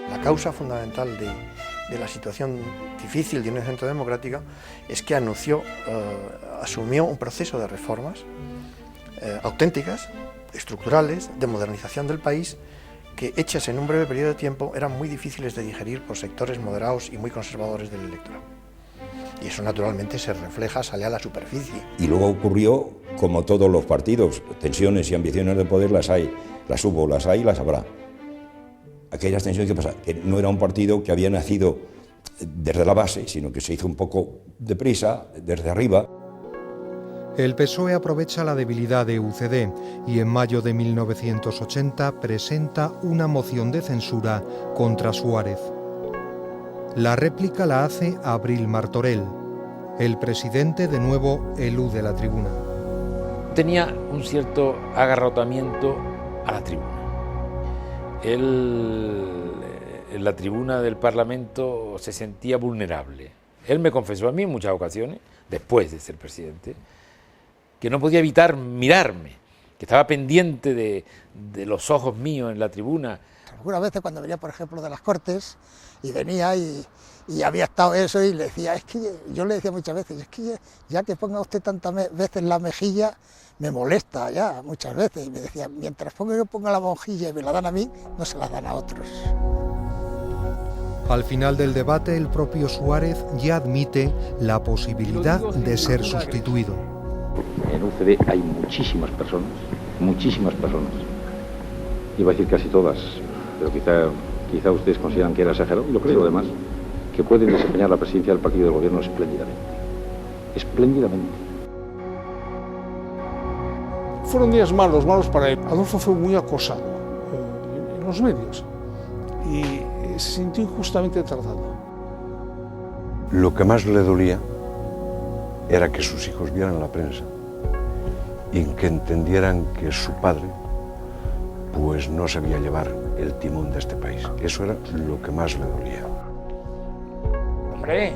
La causa fundamental de la situación difícil de Unión de Centro Democrática es que asumió un proceso de reformas auténticas, estructurales, de modernización del país, que hechas en un breve periodo de tiempo eran muy difíciles de digerir por sectores moderados y muy conservadores del electorado. Y eso naturalmente se refleja, sale a la superficie. Y luego ocurrió, como todos los partidos, tensiones y ambiciones de poder las hay, las hubo, las hay y las habrá. Aquellas tensiones, ¿qué pasa? Que no era un partido que había nacido desde la base, sino que se hizo un poco deprisa, desde arriba. El PSOE aprovecha la debilidad de UCD y en mayo de 1980 presenta una moción de censura contra Suárez. La réplica la hace Abril Martorell. El presidente de nuevo elude la tribuna. Tenía un cierto agarrotamiento a la tribuna. Él, en la tribuna del Parlamento, se sentía vulnerable. Él me confesó a mí en muchas ocasiones, después de ser presidente, que no podía evitar mirarme, que estaba pendiente de los ojos míos en la tribuna. Algunas veces cuando venía, por ejemplo, de las Cortes, y venía y había estado eso, y le decía, es que yo le decía muchas veces, es que ya que ponga usted tantas veces la mejilla, me molesta ya muchas veces. Y me decía, mientras yo ponga la mejilla y me la dan a mí, no se la dan a otros. Al final del debate, el propio Suárez ya admite la posibilidad de ser sustituido. En UCD hay muchísimas personas, iba a decir casi todas, pero quizá ustedes consideran que era exagerado, y lo creo además, que pueden desempeñar la presidencia del partido del gobierno espléndidamente. Fueron días malos para él. Adolfo fue muy acosado en los medios y se sintió injustamente tratado. Lo que más le dolía era que sus hijos vieran la prensa y que entendieran que su padre pues no sabía llevar el timón de este país. Eso era lo que más le dolía. Hombre,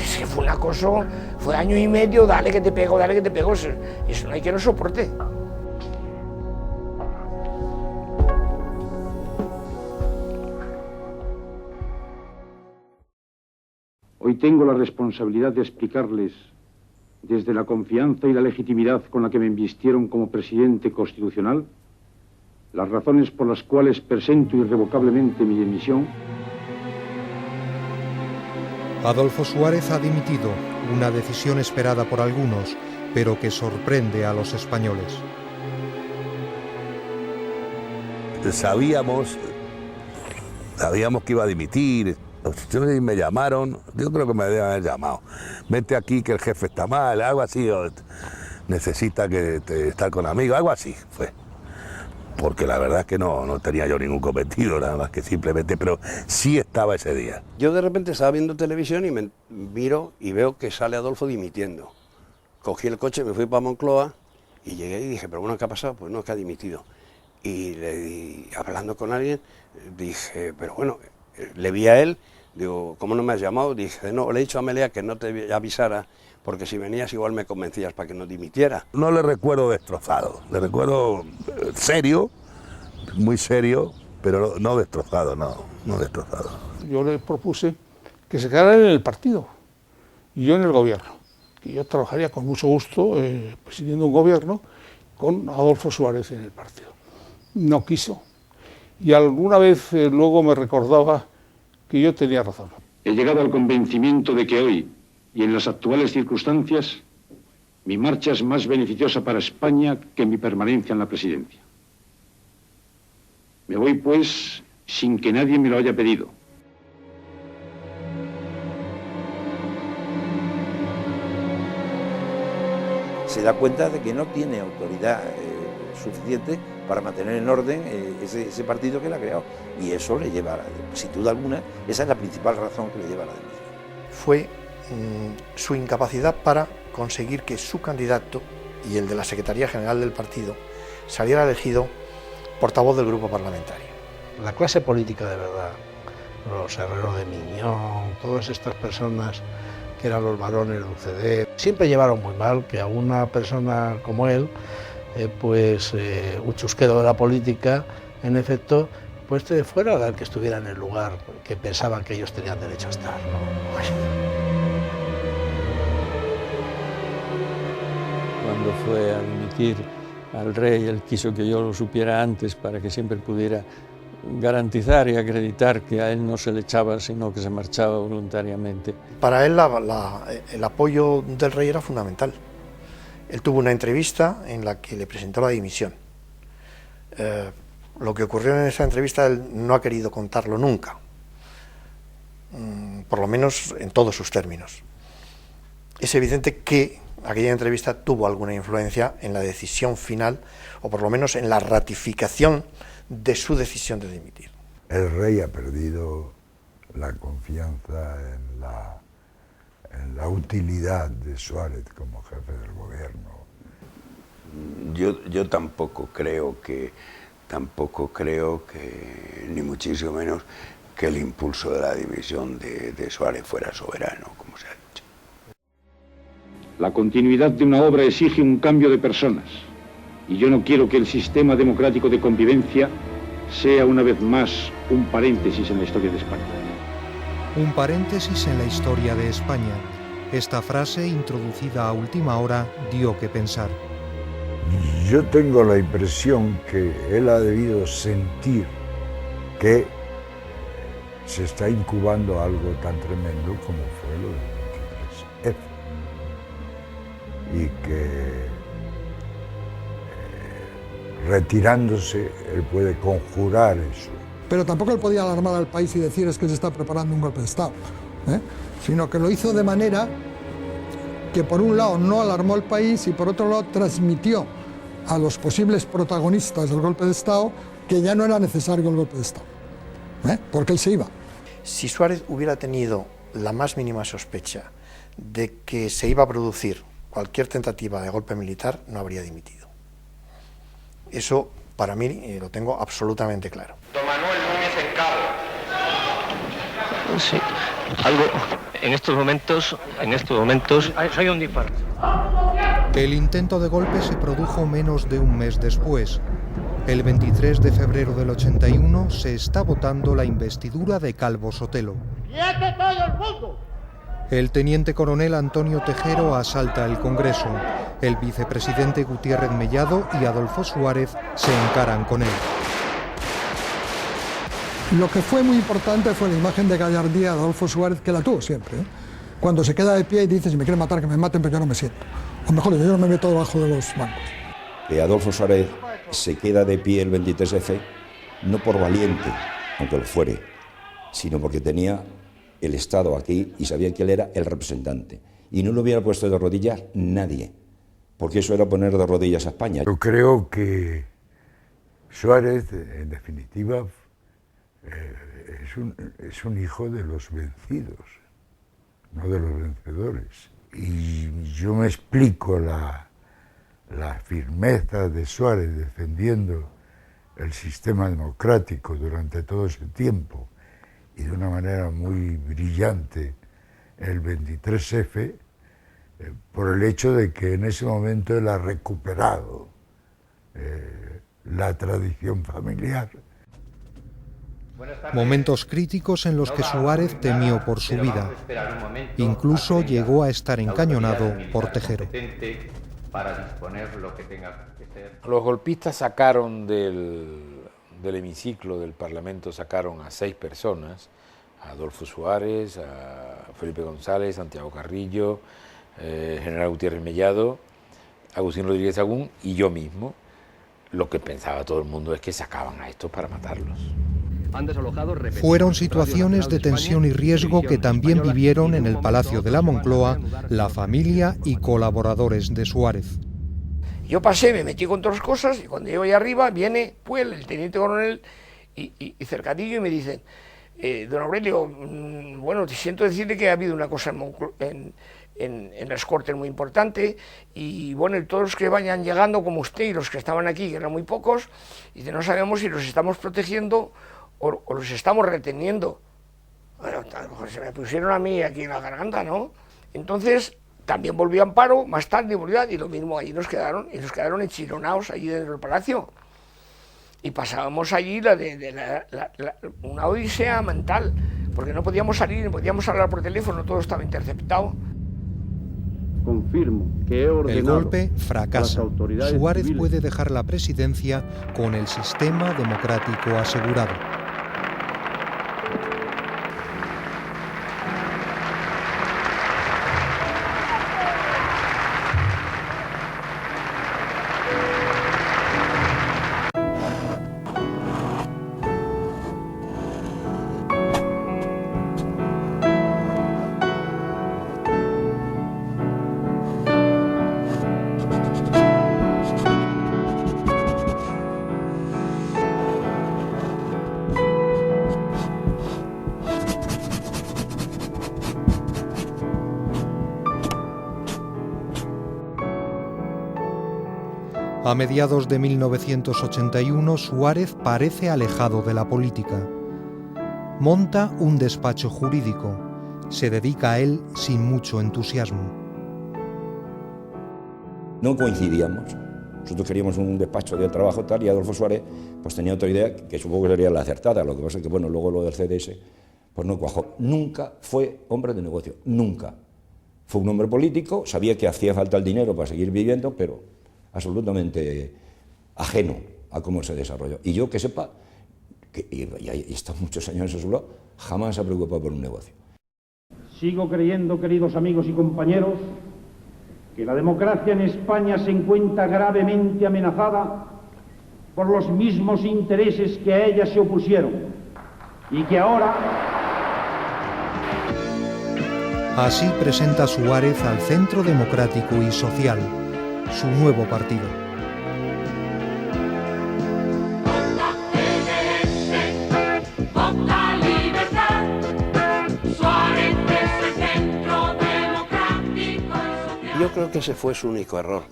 es que fue un acoso, fue año y medio, dale que te pego, eso no hay quien lo soporte. Hoy tengo la responsabilidad de explicarles, desde la confianza y la legitimidad con la que me invistieron como presidente constitucional, las razones por las cuales presento irrevocablemente mi dimisión. Adolfo Suárez ha dimitido, una decisión esperada por algunos, pero que sorprende a los españoles. Sabíamos que iba a dimitir. Me llamaron, yo creo que me deben haber llamado. Vente aquí que el jefe está mal, algo así, o necesita estar con amigos, algo así fue. Porque la verdad es que no tenía yo ningún cometido, nada más que simplemente, pero sí estaba ese día. Yo de repente estaba viendo televisión y me miro y veo que sale Adolfo dimitiendo. Cogí el coche, me fui para Moncloa y llegué y dije, pero bueno, ¿qué ha pasado? Pues no, es que ha dimitido. Y hablando con alguien, dije, pero bueno, le vi a él, digo, ¿cómo no me has llamado? Dije, no, le he dicho a Amelia que no te avisara, porque si venías igual me convencías para que no dimitiera. No le recuerdo destrozado, le recuerdo serio, muy serio, pero no destrozado, no destrozado. Yo le propuse que se quedara en el partido y yo en el gobierno, que yo trabajaría con mucho gusto presidiendo un gobierno con Adolfo Suárez en el partido. No quiso. Y alguna vez luego me recordaba que yo tenía razón. He llegado al convencimiento de que hoy, y en las actuales circunstancias, mi marcha es más beneficiosa para España que mi permanencia en la presidencia. Me voy, pues, sin que nadie me lo haya pedido. Se da cuenta de que no tiene autoridad suficiente para mantener en orden ese partido que él ha creado. Y eso le lleva, sin duda alguna, esa es la principal razón que le lleva a la dimisión. Fue su incapacidad para conseguir que su candidato y el de la Secretaría General del partido saliera elegido portavoz del grupo parlamentario. La clase política de verdad, los Herrero de Miñón, todas estas personas que eran los varones del UCD, siempre llevaron muy mal que a una persona como él, un chusquero de la política, en efecto, pues fuera el que estuviera en el lugar que pensaban que ellos tenían derecho a estar, ¿no? Cuando fue a dimitir al rey, él quiso que yo lo supiera antes para que siempre pudiera garantizar y acreditar que a él no se le echaba, sino que se marchaba voluntariamente. Para él el apoyo del rey era fundamental. Él tuvo una entrevista en la que le presentó la dimisión. Lo que ocurrió en esa entrevista él no ha querido contarlo nunca, por lo menos en todos sus términos. Es evidente que aquella entrevista tuvo alguna influencia en la decisión final, o por lo menos en la ratificación de su decisión de dimitir. El rey ha perdido la confianza en la utilidad de Suárez como jefe del gobierno. Yo tampoco creo que, ni muchísimo menos, que el impulso de la dimisión de Suárez fuera soberano, como se ha dicho. La continuidad de una obra exige un cambio de personas. Y yo no quiero que el sistema democrático de convivencia sea una vez más un paréntesis en la historia de España. Un paréntesis en la historia de España. Esta frase, introducida a última hora, dio que pensar. Yo tengo la impresión que él ha debido sentir que se está incubando algo tan tremendo como fue lo del 23F. Y que retirándose él puede conjurar eso. Pero tampoco él podía alarmar al país y decir es que se está preparando un golpe de Estado, sino que lo hizo de manera que por un lado no alarmó al país y por otro lado transmitió a los posibles protagonistas del golpe de Estado que ya no era necesario el golpe de Estado, porque él se iba. Si Suárez hubiera tenido la más mínima sospecha de que se iba a producir cualquier tentativa de golpe militar, no habría dimitido. Eso, para mí, lo tengo absolutamente claro. Don Manuel Núñez en Cabo. Sí, algo en estos momentos hay un disparo. El intento de golpe se produjo menos de un mes después. El 23 de febrero del 81 se está votando la investidura de Calvo Sotelo. ¡Quiete todo el mundo! El teniente coronel Antonio Tejero asalta el Congreso. El vicepresidente Gutiérrez Mellado y Adolfo Suárez se encaran con él. Lo que fue muy importante fue la imagen de gallardía de Adolfo Suárez, que la tuvo siempre. Cuando se queda de pie y dice, si me quieren matar, que me maten, pero yo no me siento. O mejor, yo no me meto debajo de los bancos. Adolfo Suárez se queda de pie el 23F, no por valiente, aunque lo fuere, sino porque tenía el Estado aquí y sabía que él era el representante. Y no lo hubiera puesto de rodillas nadie, porque eso era poner de rodillas a España. Yo creo que Suárez, en definitiva, es un hijo de los vencidos, no de los vencedores. Y yo me explico la firmeza de Suárez defendiendo el sistema democrático durante todo ese tiempo y de una manera muy brillante el 23F, por el hecho de que en ese momento él ha recuperado la tradición familiar. Momentos críticos en los que Suárez temió por su vida. Incluso llegó a estar encañonado por Tejero. Los golpistas sacaron del hemiciclo del Parlamento a 6 personas, a Adolfo Suárez, a Felipe González, Santiago Carrillo, General Gutiérrez Mellado, Agustín Rodríguez Sagún y yo mismo. Lo que pensaba todo el mundo es que sacaban a estos para matarlos. Fueron situaciones de tensión y riesgo que también vivieron en el Palacio de la Moncloa la familia y colaboradores de Suárez. Yo pasé, me metí con todas las cosas y cuando llego ahí arriba viene pues el teniente coronel y Cercadillo y me dicen, don Aurelio, bueno, te siento decirle que ha habido una cosa en las Cortes muy importante y bueno, todos los que vayan llegando como usted y los que estaban aquí, que eran muy pocos, y no sabemos si los estamos protegiendo o los estamos reteniendo. Bueno, a lo mejor se me pusieron a mí aquí en la garganta, ¿no? Entonces también volvió Amparo, más tarde volvió, y lo mismo, allí nos quedaron enchironados allí dentro del palacio. Y pasábamos allí una odisea mental, porque no podíamos salir, no podíamos hablar por teléfono, todo estaba interceptado. Confirmo que he ordenado. El golpe fracasa. Suárez puede dejar la presidencia con el sistema democrático asegurado. A mediados de 1981, Suárez parece alejado de la política. Monta un despacho jurídico. Se dedica a él sin mucho entusiasmo. no coincidíamos. Nosotros queríamos un despacho de trabajo tal y Adolfo Suárez pues tenía otra idea que supongo que sería la acertada. Lo que pasa es que bueno, luego lo del CDS pues no cuajó. Nunca fue hombre de negocio, nunca. Fue un hombre político, sabía que hacía falta el dinero para seguir viviendo, pero absolutamente ajeno a cómo se desarrolló. Y yo que sepa, y está muchos años en su lado, jamás se ha preocupado por un negocio. Sigo creyendo, queridos amigos y compañeros, que la democracia en España se encuentra gravemente amenazada por los mismos intereses que a ella se opusieron y que ahora... Así presenta Suárez al Centro Democrático y Social, su nuevo partido. Yo creo que ese fue su único error,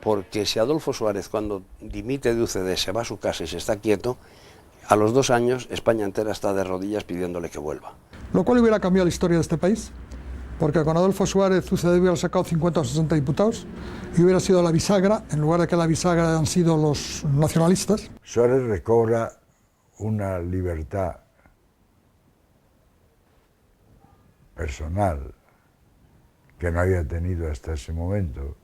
porque si Adolfo Suárez cuando dimite de UCD se va a su casa y se está quieto, a los 2 años España entera está de rodillas pidiéndole que vuelva. Lo cual hubiera cambiado la historia de este país, porque con Adolfo Suárez UCD hubiera sacado 50 o 60 diputados y hubiera sido la bisagra, en lugar de que la bisagra han sido los nacionalistas. Suárez recobra una libertad personal que no había tenido hasta ese momento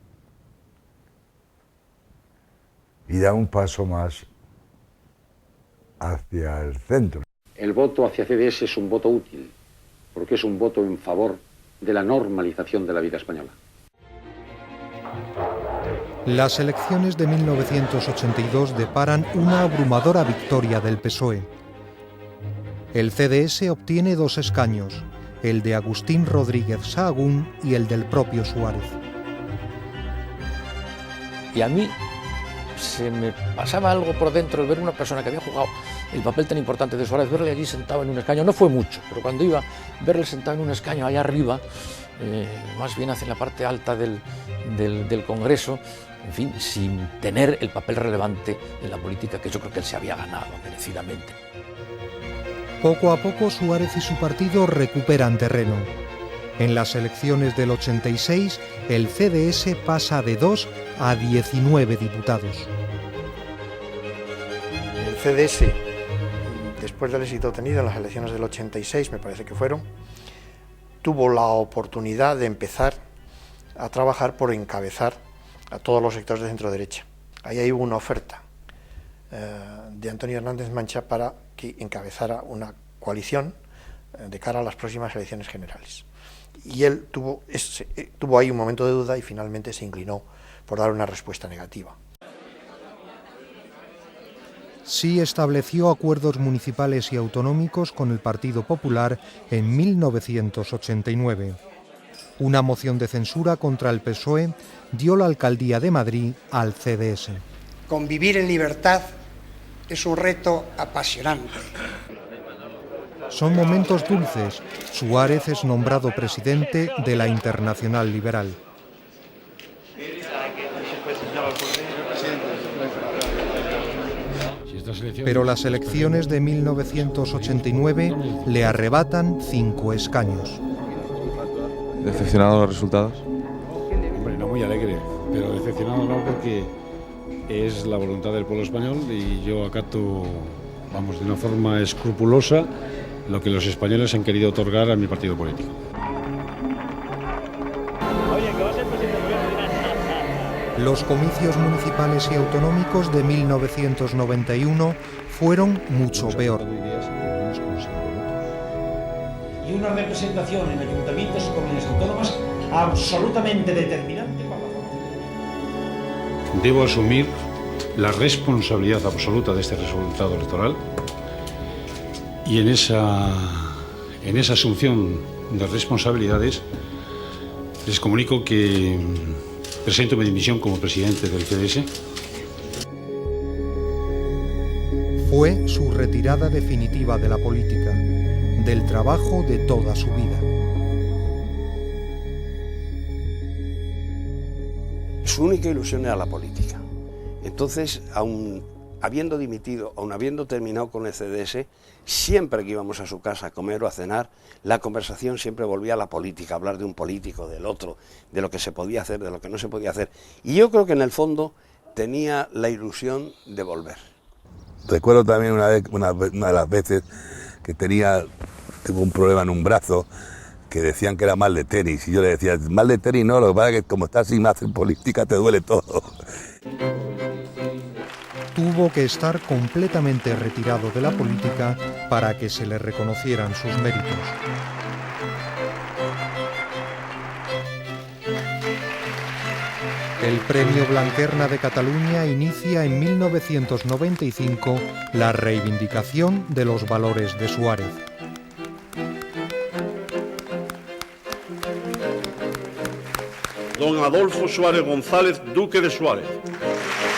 y da un paso más hacia el centro. El voto hacia CDS es un voto útil, porque es un voto en favor de la normalización de la vida española. Las elecciones de 1982 deparan una abrumadora victoria del PSOE. El CDS obtiene 2 escaños, el de Agustín Rodríguez Sahagún y el del propio Suárez. Y a mí se me pasaba algo por dentro el ver una persona que había jugado el papel tan importante de Suárez, verle allí sentado en un escaño, no fue mucho, pero cuando iba, verle sentado en un escaño allá arriba, más bien hacia la parte alta del Congreso, en fin, sin tener el papel relevante en la política que yo creo que él se había ganado merecidamente. Poco a poco Suárez y su partido recuperan terreno. En las elecciones del 86, el CDS pasa de 2 a 19 diputados. El CDS, después del éxito obtenido en las elecciones del 86, me parece que fueron, tuvo la oportunidad de empezar a trabajar por encabezar a todos los sectores de centro-derecha. Ahí hubo una oferta de Antonio Hernández Mancha para que encabezara una coalición de cara a las próximas elecciones generales. Y él tuvo ahí un momento de duda y finalmente se inclinó por dar una respuesta negativa. Sí estableció acuerdos municipales y autonómicos con el Partido Popular en 1989. Una moción de censura contra el PSOE dio la alcaldía de Madrid al CDS. Convivir en libertad es un reto apasionante. Son momentos dulces. Suárez es nombrado presidente de la Internacional Liberal. Pero las elecciones de 1989 le arrebatan 5 escaños. ¿Decepcionado los resultados? Hombre, no muy alegre, pero decepcionado no, porque es la voluntad del pueblo español y yo acato, vamos, de una forma escrupulosa lo que los españoles han querido otorgar a mi partido político. Los comicios municipales y autonómicos de 1991 fueron mucho peor. Y una representación en ayuntamientos y comunidades autónomas absolutamente determinante para la formación. Debo asumir la responsabilidad absoluta de este resultado electoral y en esa asunción de responsabilidades les comunico que presento mi dimisión como presidente del CDS. Fue su retirada definitiva de la política, del trabajo de toda su vida. Su única ilusión era la política. Entonces, aun habiendo dimitido, aun habiendo terminado con el CDS, siempre que íbamos a su casa a comer o a cenar, la conversación siempre volvía a la política, a hablar de un político, del otro, de lo que se podía hacer, de lo que no se podía hacer. Y yo creo que en el fondo tenía la ilusión de volver. Recuerdo también una de las veces que tuvo un problema en un brazo, que decían que era mal de tenis, y yo le decía, mal de tenis no, lo que pasa es que como estás sin hacer política te duele todo. Tuvo que estar completamente retirado de la política para que se le reconocieran sus méritos. El Premio Blanquerna de Cataluña inicia en 1995 la reivindicación de los valores de Suárez. Don Adolfo Suárez González, Duque de Suárez.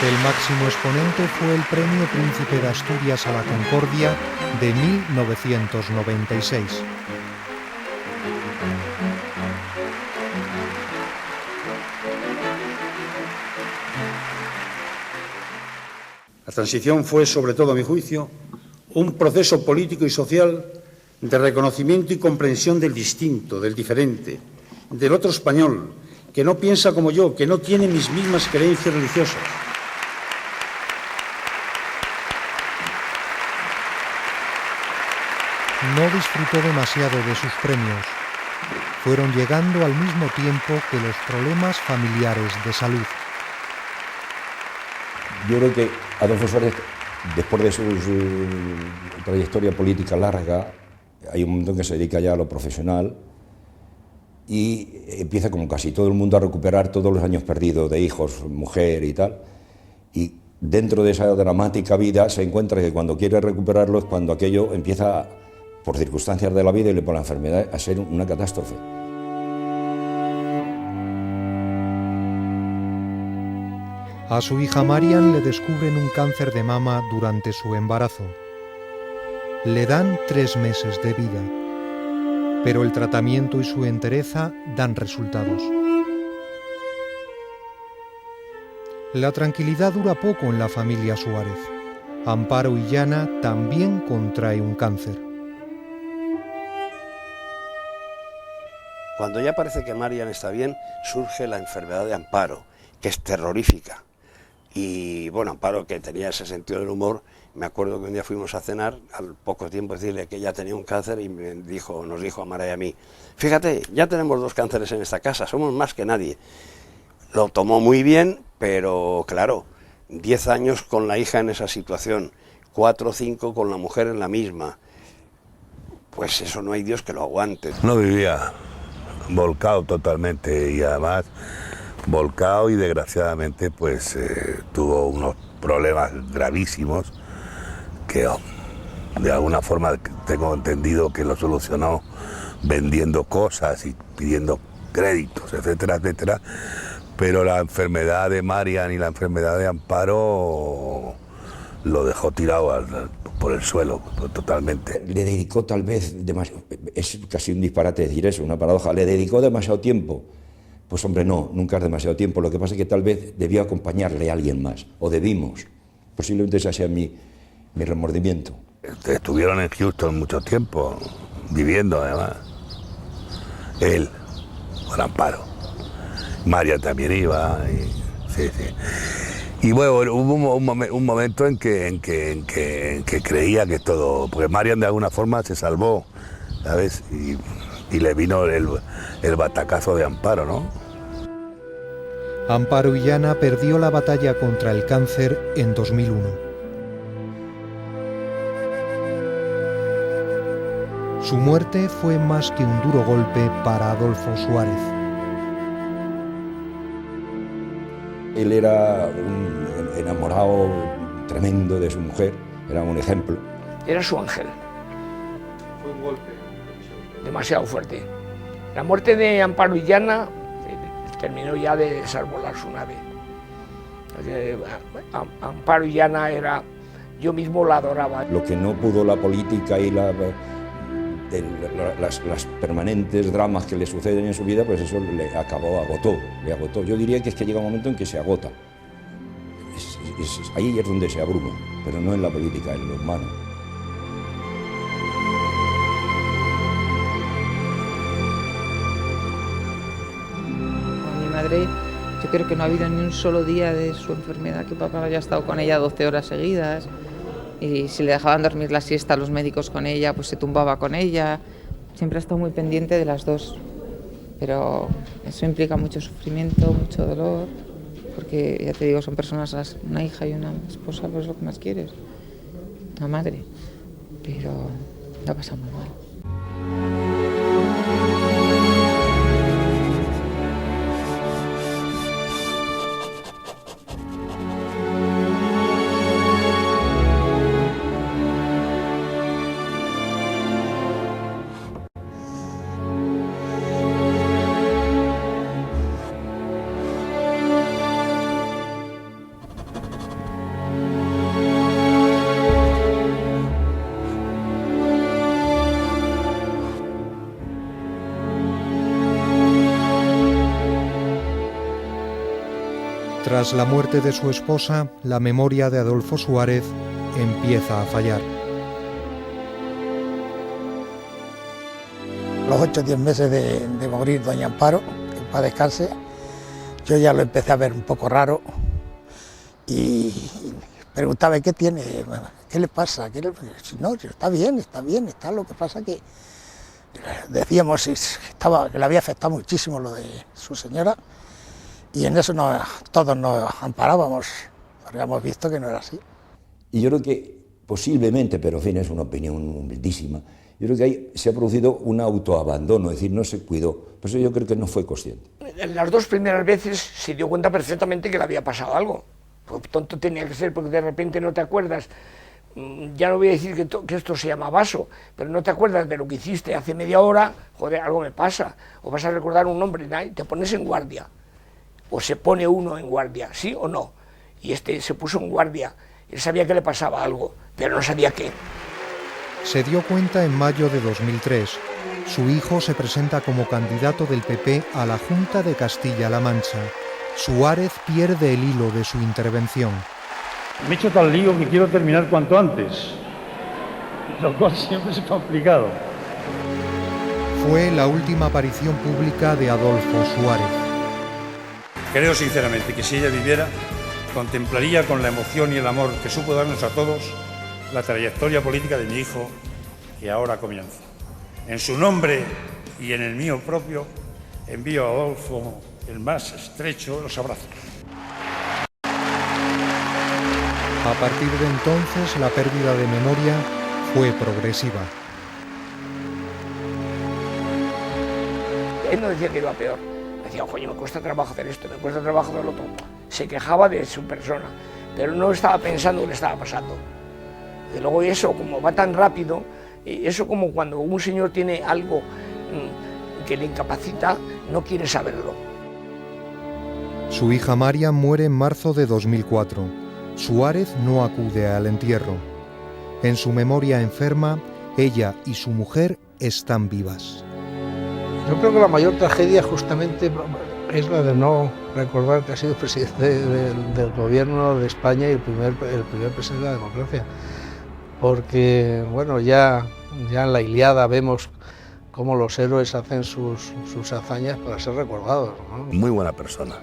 El máximo exponente fue el Premio Príncipe de Asturias a la Concordia de 1996. La transición fue, sobre todo a mi juicio, un proceso político y social de reconocimiento y comprensión del distinto, del diferente, del otro español, que no piensa como yo, que no tiene mis mismas creencias religiosas. No disfrutó demasiado de sus premios. Fueron llegando al mismo tiempo que los problemas familiares de salud. Yo creo que Adolfo Suárez, después de su trayectoria política larga, hay un momento en que se dedica ya a lo profesional y empieza, como casi todo el mundo, a recuperar todos los años perdidos de hijos, mujer y tal. Y dentro de esa dramática vida se encuentra que cuando quiere recuperarlo es cuando aquello empieza, por circunstancias de la vida y por la enfermedad, a ser una catástrofe. A su hija Marian le descubren un cáncer de mama durante su embarazo. Le dan 3 meses de vida, pero el tratamiento y su entereza dan resultados. La tranquilidad dura poco en la familia Suárez. Amparo Illana también contrae un cáncer. Cuando ya parece que Marian está bien, surge la enfermedad de Amparo, que es terrorífica. Y bueno, Amparo, que tenía ese sentido del humor, me acuerdo que un día fuimos a cenar, al poco tiempo decirle que ella tenía un cáncer y nos dijo a Mara y a mí, fíjate, ya tenemos 2 cánceres en esta casa, somos más que nadie. Lo tomó muy bien, pero claro, 10 años con la hija en esa situación, 4 o 5 con la mujer en la misma, pues eso no hay Dios que lo aguante. No vivía volcado totalmente y además volcado y desgraciadamente pues tuvo unos problemas gravísimos que de alguna forma tengo entendido que lo solucionó vendiendo cosas y pidiendo créditos, etcétera, etcétera, pero la enfermedad de Marian y la enfermedad de Amparo lo dejó tirado por el suelo totalmente. Le dedicó tal vez, es casi un disparate decir eso, una paradoja, le dedicó demasiado tiempo. Pues hombre, no, nunca es demasiado tiempo. Lo que pasa es que tal vez debió acompañarle a alguien más, o debimos. Posiblemente ese sea mi remordimiento. Estuvieron en Houston mucho tiempo, viviendo además. Él, con Amparo. María también iba, sí. Y bueno, hubo un momento en que creía que todo, porque Marian de alguna forma se salvó, ¿sabes? Y le vino el batacazo de Amparo, ¿no? Amparo Illana perdió la batalla contra el cáncer en 2001. Su muerte fue más que un duro golpe para Adolfo Suárez. Él era un enamorado tremendo de su mujer, era un ejemplo. Era su ángel. Fue un golpe demasiado fuerte. La muerte de Amparo Illana terminó ya de desarbolar su nave. Amparo Illana era, yo mismo la adoraba. Lo que no pudo la política y las permanentes dramas que le suceden en su vida, pues eso le agotó. Yo diría que es que llega un momento en que se agota. ahí es donde se abruma, pero no en la política, en lo humano. Mi madre, yo creo que no ha habido ni un solo día de su enfermedad que papá haya estado con ella 12 horas seguidas, y si le dejaban dormir la siesta los médicos con ella, pues se tumbaba con ella. Siempre ha estado muy pendiente de las dos, pero eso implica mucho sufrimiento, mucho dolor, porque ya te digo, son personas, una hija y una esposa, pues lo que más quieres, una madre, pero la pasa muy mal. Tras la muerte de su esposa, la memoria de Adolfo Suárez empieza a fallar. Los 8 o 10 meses de morir doña Amparo, que en paz descanse, yo ya lo empecé a ver un poco raro y preguntaba, ¿qué tiene? ¿Qué le pasa? No, está bien, está. Lo que pasa que decíamos que le había afectado muchísimo lo de su señora, y en eso todos nos amparábamos, porque habíamos visto que no era así. Y yo creo que posiblemente, pero en fin, es una opinión humildísima, yo creo que ahí se ha producido un autoabandono, es decir, no se cuidó. Por eso yo creo que no fue consciente. En las 2 primeras veces se dio cuenta perfectamente que le había pasado algo. Pues tonto tenía que ser, porque de repente no te acuerdas. Ya no voy a decir que esto se llama vaso, pero no te acuerdas de lo que hiciste hace media hora, joder, algo me pasa. O vas a recordar un nombre y te pones en guardia. O se pone uno en guardia, ¿sí o no? Y este se puso en guardia. Él sabía que le pasaba algo, pero no sabía qué. Se dio cuenta en mayo de 2003. Su hijo se presenta como candidato del PP a la Junta de Castilla-La Mancha. Suárez pierde el hilo de su intervención. Me he hecho tal lío que quiero terminar cuanto antes, lo cual siempre es complicado. Fue la última aparición pública de Adolfo Suárez. Creo sinceramente que si ella viviera, contemplaría con la emoción y el amor que supo darnos a todos la trayectoria política de mi hijo, que ahora comienza. En su nombre y en el mío propio, envío a Adolfo el más estrecho de los abrazos. A partir de entonces, la pérdida de memoria fue progresiva. Él no decía que iba peor. Decía, coño, me cuesta trabajo hacer esto, me cuesta trabajo hacer lo otro. Se quejaba de su persona, pero no estaba pensando lo que le estaba pasando. Y luego eso, como va tan rápido, eso como cuando un señor tiene algo que le incapacita, no quiere saberlo. Su hija María muere en marzo de 2004. Suárez no acude al entierro. En su memoria enferma, ella y su mujer están vivas. Yo creo que la mayor tragedia justamente es la de no recordar que ha sido presidente del gobierno de España y el primer presidente de la democracia. Porque, bueno, ya en la Ilíada vemos cómo los héroes hacen sus hazañas para ser recordados, ¿no? Muy buena persona,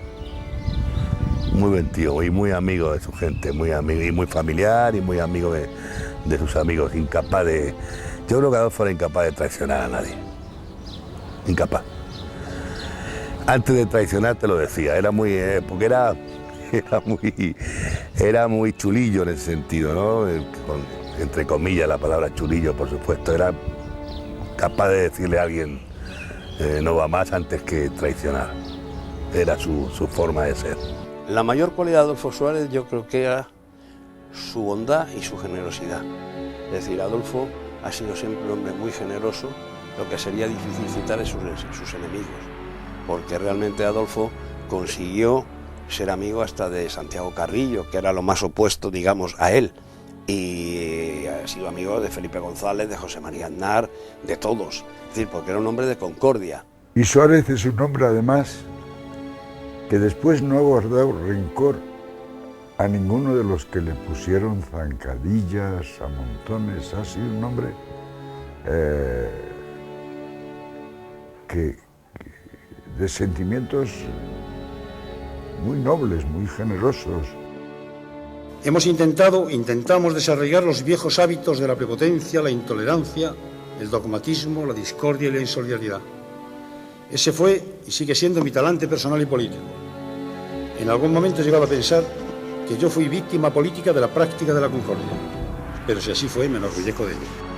muy buen tío y muy amigo de su gente, muy amigo y muy familiar y muy amigo de sus amigos, incapaz de... Yo creo que Adolfo era incapaz de traicionar a nadie. Incapaz. Antes de traicionar te lo decía, era muy, porque era muy chulillo en ese sentido, ¿no? Entre comillas la palabra chulillo, por supuesto, era capaz de decirle a alguien no va más antes que traicionar. Era su forma de ser. La mayor cualidad de Adolfo Suárez yo creo que era su bondad y su generosidad. Es decir, Adolfo ha sido siempre un hombre muy generoso. Lo que sería difícil citar es sus enemigos, porque realmente Adolfo consiguió ser amigo hasta de Santiago Carrillo, que era lo más opuesto, digamos, a él, y ha sido amigo de Felipe González, de José María Aznar, de todos, es decir, porque era un hombre de concordia. Y Suárez es un hombre, además, que después no ha guardado rencor a ninguno de los que le pusieron zancadillas a montones. Ha sido un hombre de sentimientos muy nobles, muy generosos. Intentamos desarraigar los viejos hábitos de la prepotencia, la intolerancia, el dogmatismo, la discordia y la insolidaridad. Ese fue y sigue siendo mi talante personal y político. En algún momento he llegado a pensar que yo fui víctima política de la práctica de la concordia, pero si así fue, me enorgullezco de ello.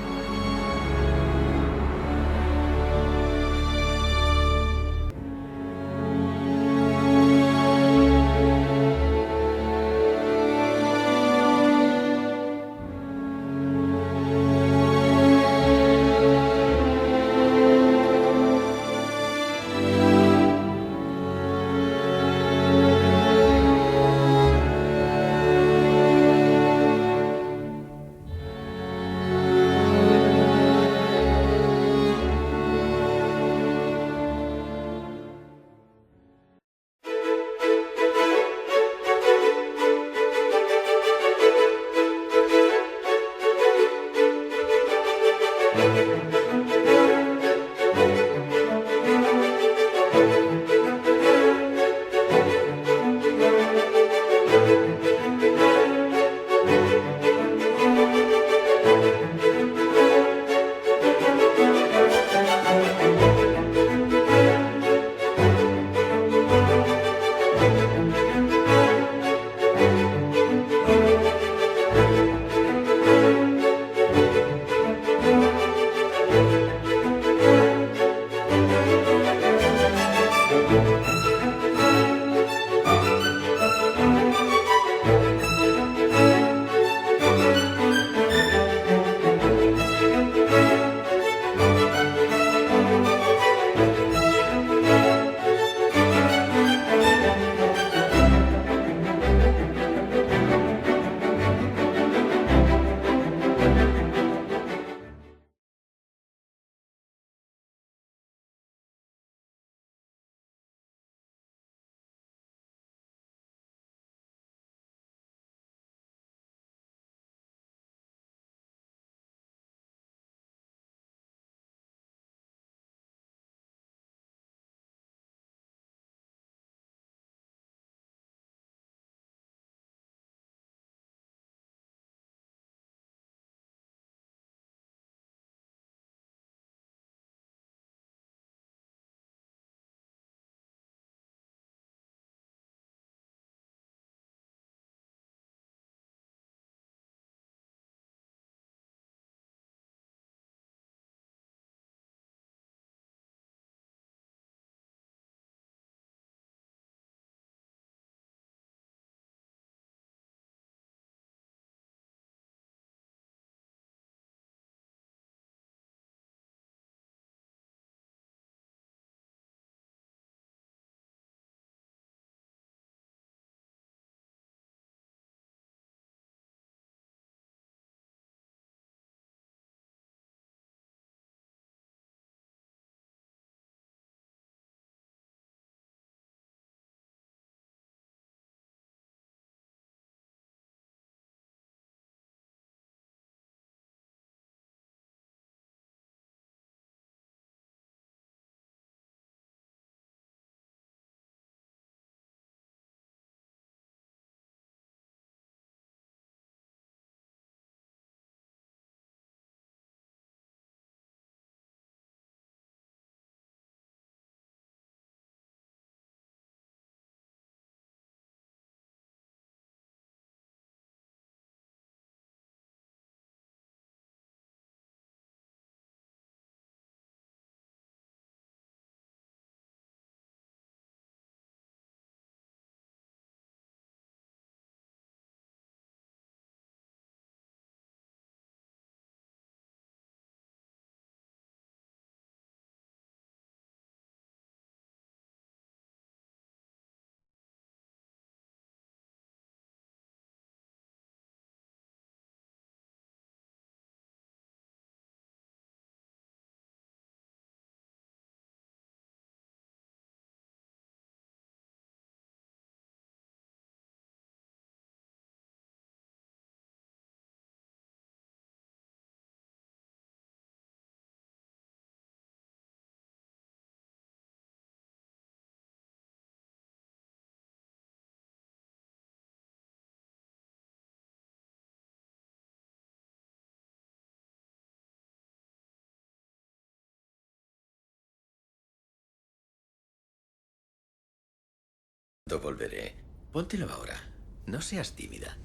Volveré. Póntelo ahora. No seas tímida.